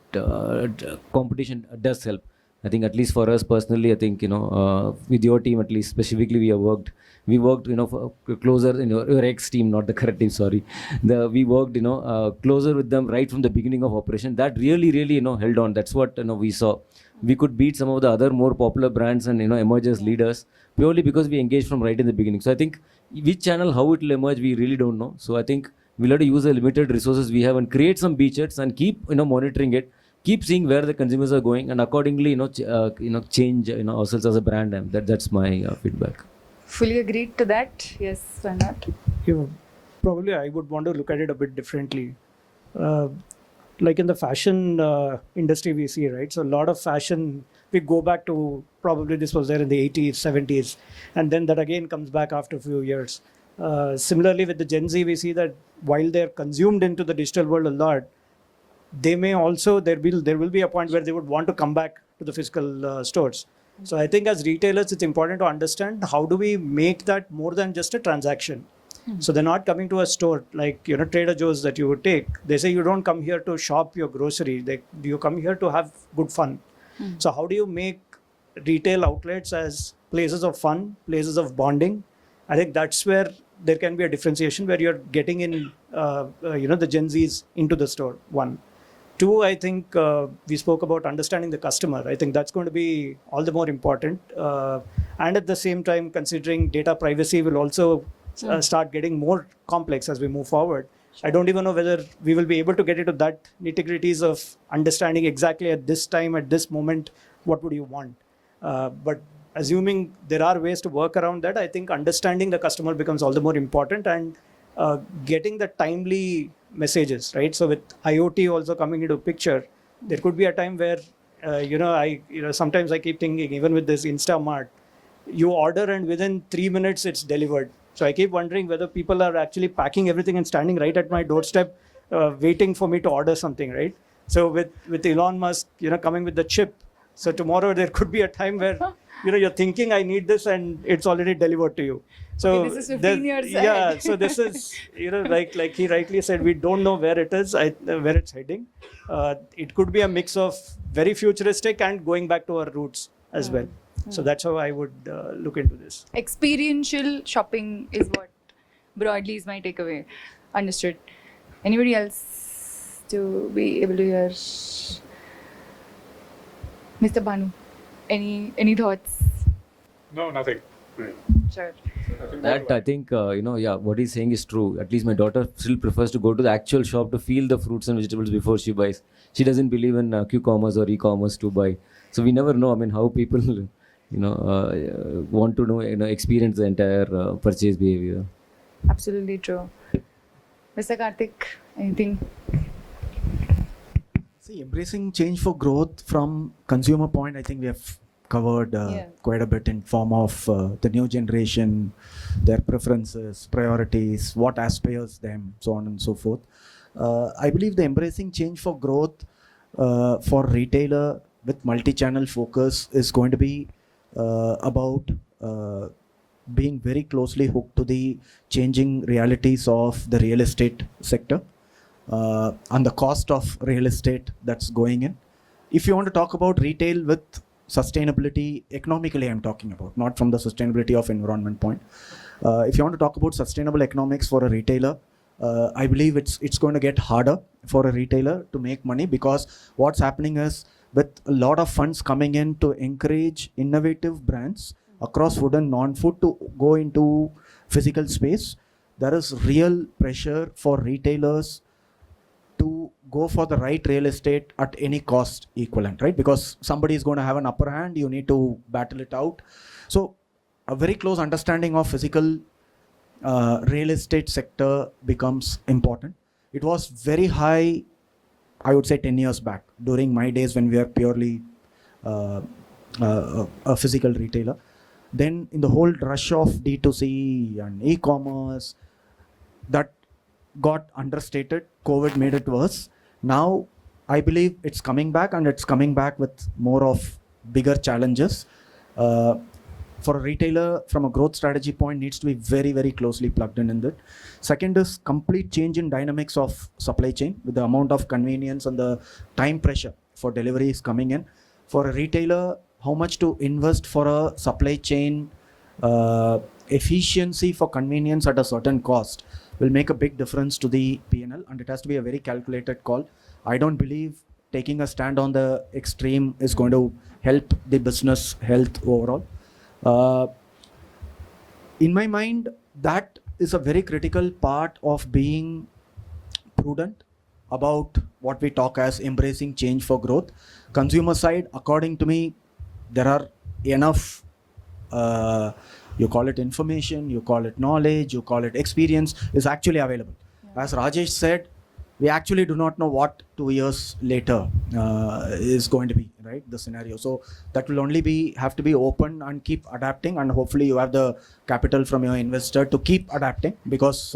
competition does help. I think at least for us personally, I think with your team at least specifically we worked for closer in your ex team, not the current team, sorry. We worked closer with them right from the beginning of operation. That really held on. That's what we saw. We could beat some of the other more popular brands and emerge as leaders purely because we engaged from right in the beginning. So I think which channel, how it will emerge, we really don't know. So I think we'll have to use the limited resources we have and create some beachheads and keep monitoring it, keep seeing where the consumers are going, and accordingly change ourselves as a brand. And that's my feedback. Fully agreed to that. Yes, why not? Probably I would want to look at it a bit differently. Like in the fashion industry we see, right? So a lot of fashion, we go back to probably this was there in the 80s, 70s, and then that again comes back after a few years. Similarly with the Gen Z, we see that while they're consumed into the digital world a lot, they may also, there will be a point where they would want to come back to the physical stores. So I think as retailers, it's important to understand how do we make that more than just a transaction. So they're not coming to a store like Trader Joe's that you would take. They say you don't come here to shop your grocery. You come here to have good fun. So how do you make retail outlets as places of fun, places of bonding? I think that's where there can be a differentiation where you're getting in, the Gen Zs into the store. One. Two, I think we spoke about understanding the customer. I think that's going to be all the more important. And at the same time, considering data privacy will also start getting more complex as we move forward. I don't even know whether we will be able to get into that nitty-gritties of understanding exactly at this time, at this moment, what would you want. But assuming there are ways to work around that, I think understanding the customer becomes all the more important, and getting the timely messages, right? So with IoT also coming into picture, there could be a time where, sometimes I keep thinking, even with this Instamart, you order and within 3 minutes it's delivered. So I keep wondering whether people are actually packing everything and standing right at my doorstep, waiting for me to order something, right? So with Elon Musk, coming with the chip, so tomorrow there could be a time where, you're thinking I need this and it's already delivered to you. So Okay, this is 15 years ahead. yeah, so this is, like he rightly said, we don't know where it is, where it's heading. It could be a mix of very futuristic and going back to our roots as well. So that's how I would look into this. Experiential shopping is what broadly is my takeaway. Understood. Anybody else to be able to hear? Mr. Banu, any thoughts? No, nothing. Sure. That I think, what he's saying is true. At least my daughter still prefers to go to the actual shop to feel the fruits and vegetables before she buys. She doesn't believe in Q-commerce or e-commerce to buy. So we never know, how people, want to experience the entire purchase behavior. Absolutely true. Mr. Karthik, anything? See, embracing change for growth from consumer point, I think we have covered quite a bit in form of the new generation, their preferences, priorities, what aspires them, so on and so forth. I believe the embracing change for growth for retailer with multi-channel focus is going to be about being very closely hooked to the changing realities of the real estate sector and the cost of real estate that's going in. If you want to talk about retail with sustainability, economically I'm talking about, not from the sustainability of environment point. If you want to talk about sustainable economics for a retailer, I believe it's going to get harder for a retailer to make money, because what's happening is, with a lot of funds coming in to encourage innovative brands across food and non-food to go into physical space, there is real pressure for retailers to go for the right real estate at any cost equivalent, right? Because somebody is going to have an upper hand, you need to battle it out. So a very close understanding of physical real estate sector becomes important. It was very high, I would say 10 years back, during my days when we were purely a physical retailer. Then in the whole rush of D2C and e-commerce, that got understated. COVID made it worse. Now I believe it's coming back, and it's coming back with more of bigger challenges. For a retailer, from a growth strategy point, needs to be very, very closely plugged in that. Second is complete change in dynamics of supply chain, with the amount of convenience and the time pressure for deliveries coming in. For a retailer, how much to invest for a supply chain efficiency for convenience at a certain cost will make a big difference to the P&L, and it has to be a very calculated call. I don't believe taking a stand on the extreme is going to help the business health overall. In my mind, that is a very critical part of being prudent about what we talk as embracing change for growth. Consumer side, according to me, there are enough, you call it information, you call it knowledge, you call it experience, is actually available. As Rajesh said, we actually do not know what 2 years later is going to be, right, the scenario. So that will only have to be open and keep adapting, and hopefully you have the capital from your investor to keep adapting, because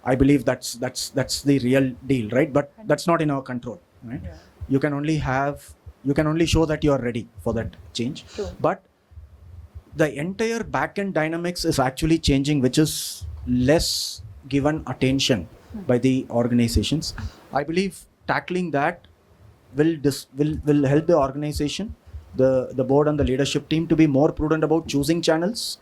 I believe that's the real deal, right? But that's not in our control, right? Yeah. You can only show that you are ready for that change. True. But the entire back-end dynamics is actually changing, which is less given attention by the organizations. I believe tackling that will help the organization, the board and the leadership team to be more prudent about choosing channels,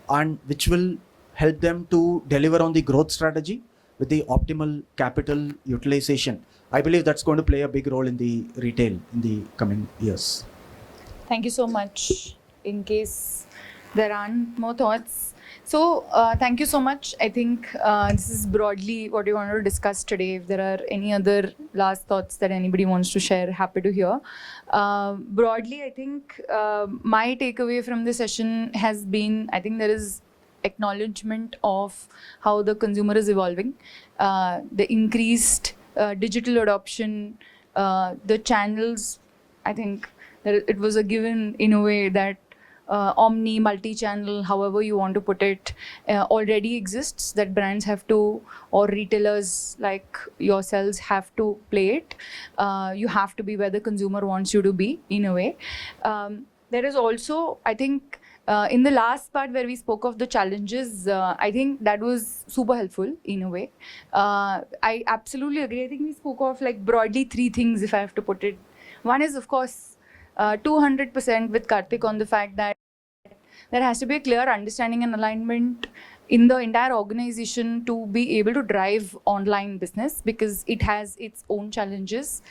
and which will help them to deliver on the growth strategy with the optimal capital utilization. I believe that's going to play a big role in the retail in the coming years. Thank you so much. In case there aren't more thoughts. So, thank you so much. I think this is broadly what we wanted to discuss today. If there are any other last thoughts that anybody wants to share, happy to hear. Broadly, I think my takeaway from the session has been, I think there is acknowledgement of how the consumer is evolving, the increased digital adoption, the channels. I think that it was a given in a way that omni, multi-channel, however you want to put it, already exists, that brands have to, or retailers like yourselves have to play it. You have to be where the consumer wants you to be, in a way. There is also, I think, in the last part where we spoke of the challenges, I think that was super helpful in a way. I absolutely agree. I think we spoke of like broadly 3 things, if I have to put it. One is, of course, 200% with Karthik on the fact that there has to be a clear understanding and alignment in the entire organization to be able to drive online business, because it has its own challenges.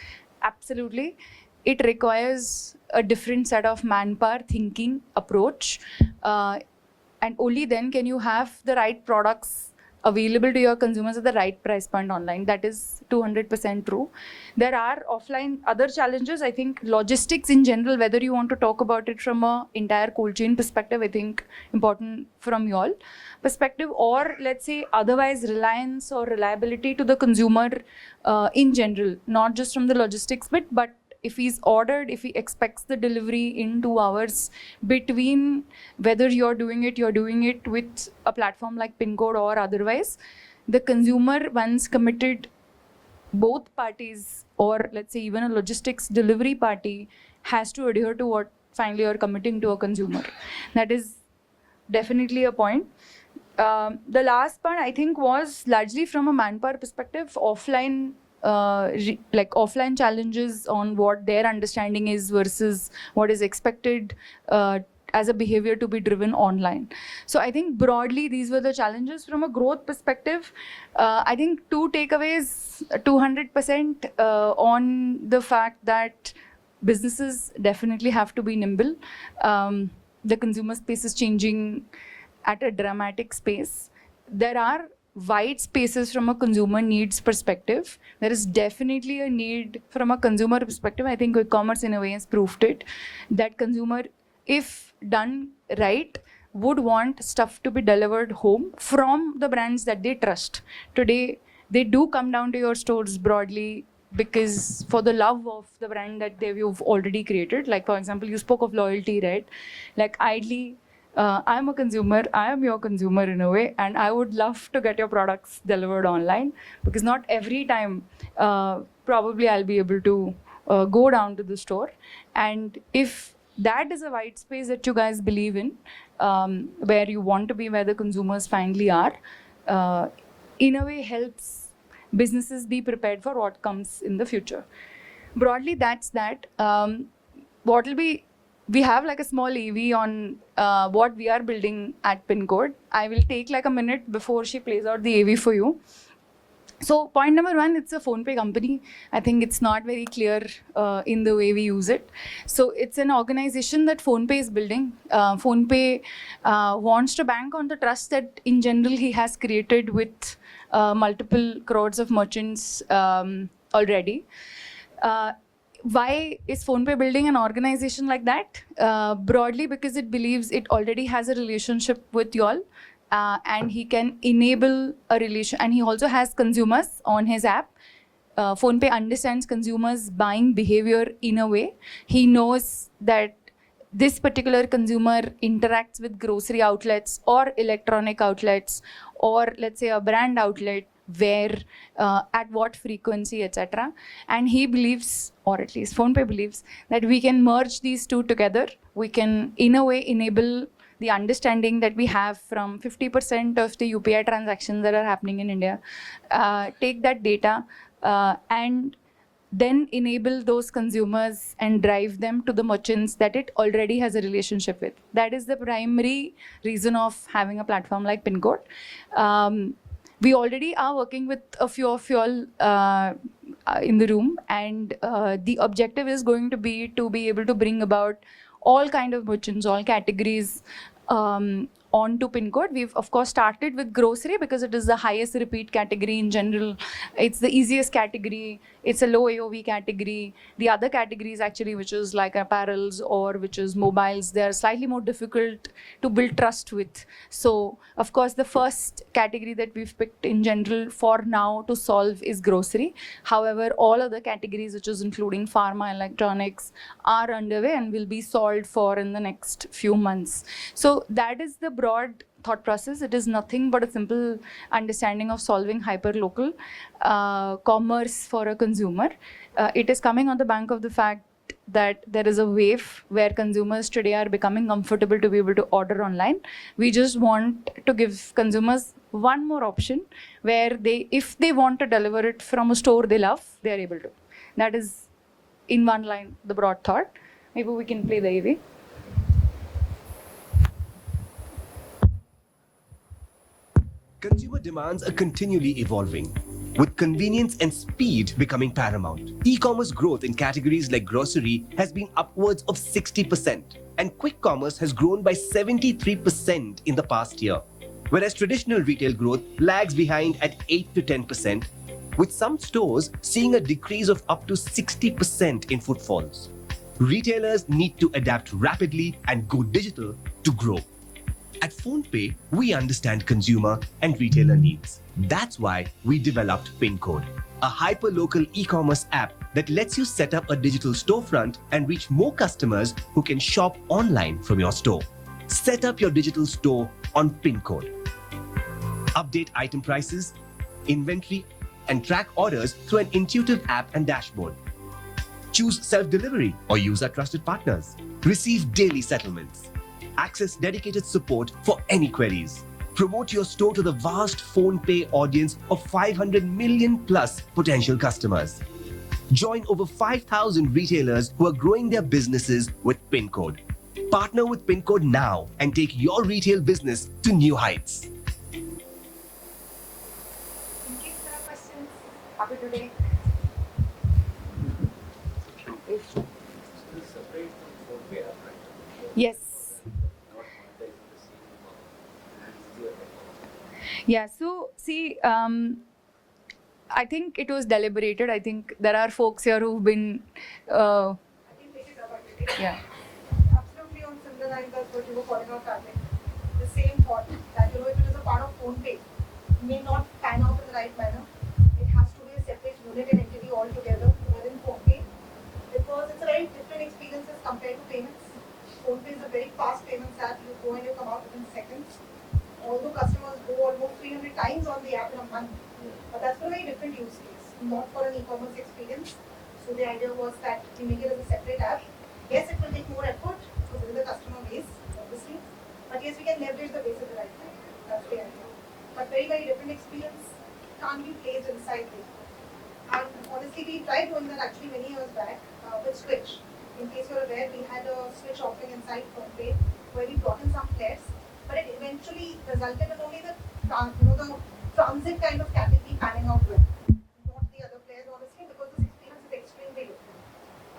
Absolutely. It requires a different set of manpower, thinking, approach. And only then can you have the right products available to your consumers at the right price point online. That is 200% true. There are offline other challenges. I think logistics in general, whether you want to talk about it from an entire cold chain perspective, I think important from your perspective, or let's say otherwise reliance or reliability to the consumer in general, not just from the logistics bit, but if he's ordered, if he expects the delivery in 2 hours, between whether you're doing it with a platform like Pincode or otherwise, the consumer, once committed, both parties, or let's say even a logistics delivery party, has to adhere to what finally you're committing to a consumer. That is definitely a point. The last part, I think, was largely from a manpower perspective, offline challenges on what their understanding is versus what is expected as a behavior to be driven online. So I think broadly these were the challenges. From a growth perspective, I think 2 takeaways, 200% on the fact that businesses definitely have to be nimble. The consumer space is changing at a dramatic pace. There are wide spaces from a consumer needs perspective. There is definitely a need from a consumer perspective. I think Ecommerce in a way has proved it, that consumer, if done right, would want stuff to be delivered home from the brands that they trust. Today, they do come down to your stores broadly because for the love of the brand that you've already created. Like, for example, you spoke of loyalty, right? Like, ideally, I'm a consumer, I am your consumer in a way, and I would love to get your products delivered online, because not every time probably I'll be able to go down to the store. And if that is a white space that you guys believe in, where you want to be where the consumers finally are, in a way helps businesses be prepared for what comes in the future. Broadly, that's that. What will be, we have like a small AV on what we are building at Pincode. I will take like a minute before she plays out the AV for you. So point number 1, it's a PhonePe company. I think it's not very clear in the way we use it. So it's an organization that PhonePe is building. PhonePe wants to bank on the trust that in general he has created with multiple crores of merchants already. Why is PhonePe building an organization like that? Broadly because it believes it already has a relationship with y'all, and he can enable a relation, and he also has consumers on his app. PhonePe understands consumers' buying behavior in a way. He knows that this particular consumer interacts with grocery outlets or electronic outlets, or let's say a brand outlet, where, at what frequency, etc. And he believes, or at least PhonePe believes, that we can merge these two together. We can, in a way, enable the understanding that we have from 50% of the UPI transactions that are happening in India, take that data and then enable those consumers and drive them to the merchants that it already has a relationship with. That is the primary reason of having a platform like Pincode. We already are working with a few of you all in the room, and the objective is going to be able to bring about all kind of merchants, all categories onto Pincode. We've of course started with grocery because it is the highest repeat category in general. It's the easiest category. It's a low AOV category. The other categories actually, which is like apparels or which is mobiles, they are slightly more difficult to build trust with. So of course the first category that we've picked in general for now to solve is grocery. However, all other categories, which is including pharma, electronics, are underway and will be solved for in the next few months. So that is the broad thought process. It is nothing but a simple understanding of solving hyper-local commerce for a consumer. It is coming on the bank of the fact that there is a wave where consumers today are becoming comfortable to be able to order online. We just want to give consumers one more option where if they want to deliver it from a store they love, they are able to. That is, in one line, the broad thought. Maybe we can play the AV. Consumer demands are continually evolving, with convenience and speed becoming paramount. E-commerce growth in categories like grocery has been upwards of 60%, and quick commerce has grown by 73% in the past year, whereas traditional retail growth lags behind at 8 to 10%, with some stores seeing a decrease of up to 60% in footfalls. Retailers need to adapt rapidly and go digital to grow. At PhonePe, we understand consumer and retailer needs. That's why we developed Pincode, a hyper-local e-commerce app that lets you set up a digital storefront and reach more customers who can shop online from your store. Set up your digital store on Pincode. Update item prices, inventory, and track orders through an intuitive app and dashboard. Choose self-delivery or use our trusted partners. Receive daily settlements. Access dedicated support for any queries. Promote your store to the vast PhonePe audience of 500 million plus potential customers. Join over 5,000 retailers who are growing their businesses with Pincode. Partner with Pincode now and take your retail business to new heights. In case there are questions, happy to take. Yes. Yeah, so see, I think it was deliberated. I think there are folks here who've been, yeah. Absolutely on similar lines as what you were calling out, Karthik. The same thought that, if it is a part of PhonePe, may not pan out in the right manner. It has to be a separate unit and entity altogether within PhonePe, because it's a very different experience as compared to payments. PhonePe is a very fast payments app. You go and you come out within seconds. Although customers go almost 300 times on the app in a month, but that's for a very different use case, not for an e-commerce experience. So the idea was that we make it as a separate app. Yes, it will take more effort because it is a customer base, obviously, but yes, we can leverage the base at the right time. That's the idea. But very, very different experience can't be placed inside it. And honestly, we tried doing that actually many years back with Switch. In case you're aware, we had a Switch offering inside PhonePe where we brought in some players. But it eventually resulted in only the transit kind of category panning out well. Not the other players, honestly, because this experience is extremely different.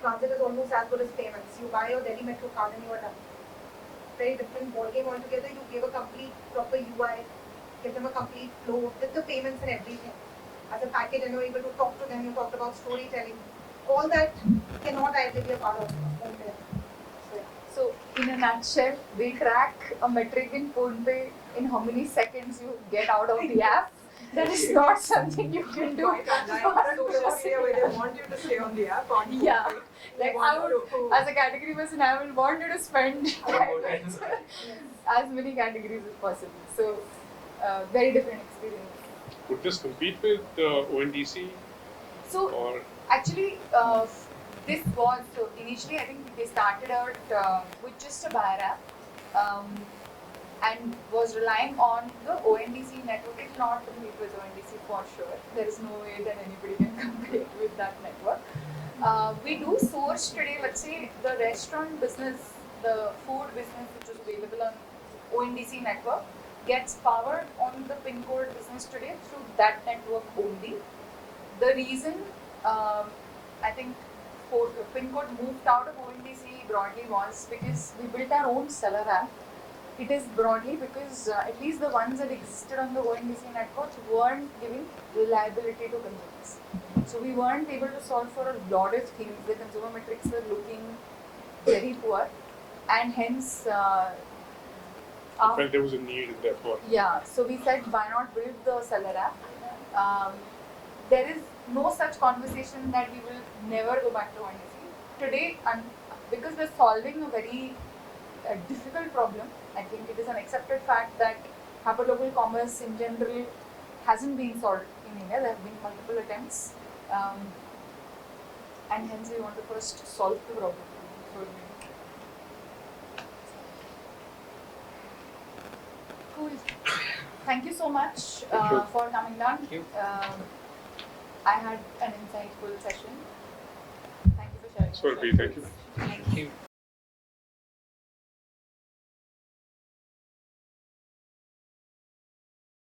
Transit is almost as good as payments. You buy your Delhi Metro card and you are done. Very different ballgame altogether. You give a complete proper UI, give them a complete flow with the payments and everything. As a package, and you're able to talk to them. You talked about storytelling. All that cannot either be a part of PhonePe. So, in a nutshell, we track a metric in PhonePe in how many seconds you get out of the app. That is not something you can do. Where they want you to stay on the app. Yeah, like I would, as a category person, I would want you to spend as many categories as possible. So, very different experience. Would this compete with ONDC? So, actually, this was, so initially I think they started out with just a buyer app. and was relying on the ONDC network. It not compete with ONDC for sure. There is no way that anybody can compete with that network. We do source today, let's say, the restaurant business, the food business which is available on ONDC network gets powered on the Pincode business today through that network only. The reason I think Pincode moved out of ONDC broadly was because we built our own seller app. It is broadly because at least the ones that existed on the ONDC networks weren't giving reliability to consumers. So we weren't able to solve for a lot of things. The consumer metrics were looking very poor, and hence I felt there was a need and therefore. yeah, so we said why not build the seller app. There is no such conversation that we will never go back to ONDC. Today, because we're solving a very difficult problem, I think it is an accepted fact that hyperlocal commerce in general hasn't been solved in India. There have been multiple attempts, and hence we want to first solve the problem. Cool. Thank you so much for coming down. Thank you. I had an insightful session. Thank you for sharing. Thank you. Thank you.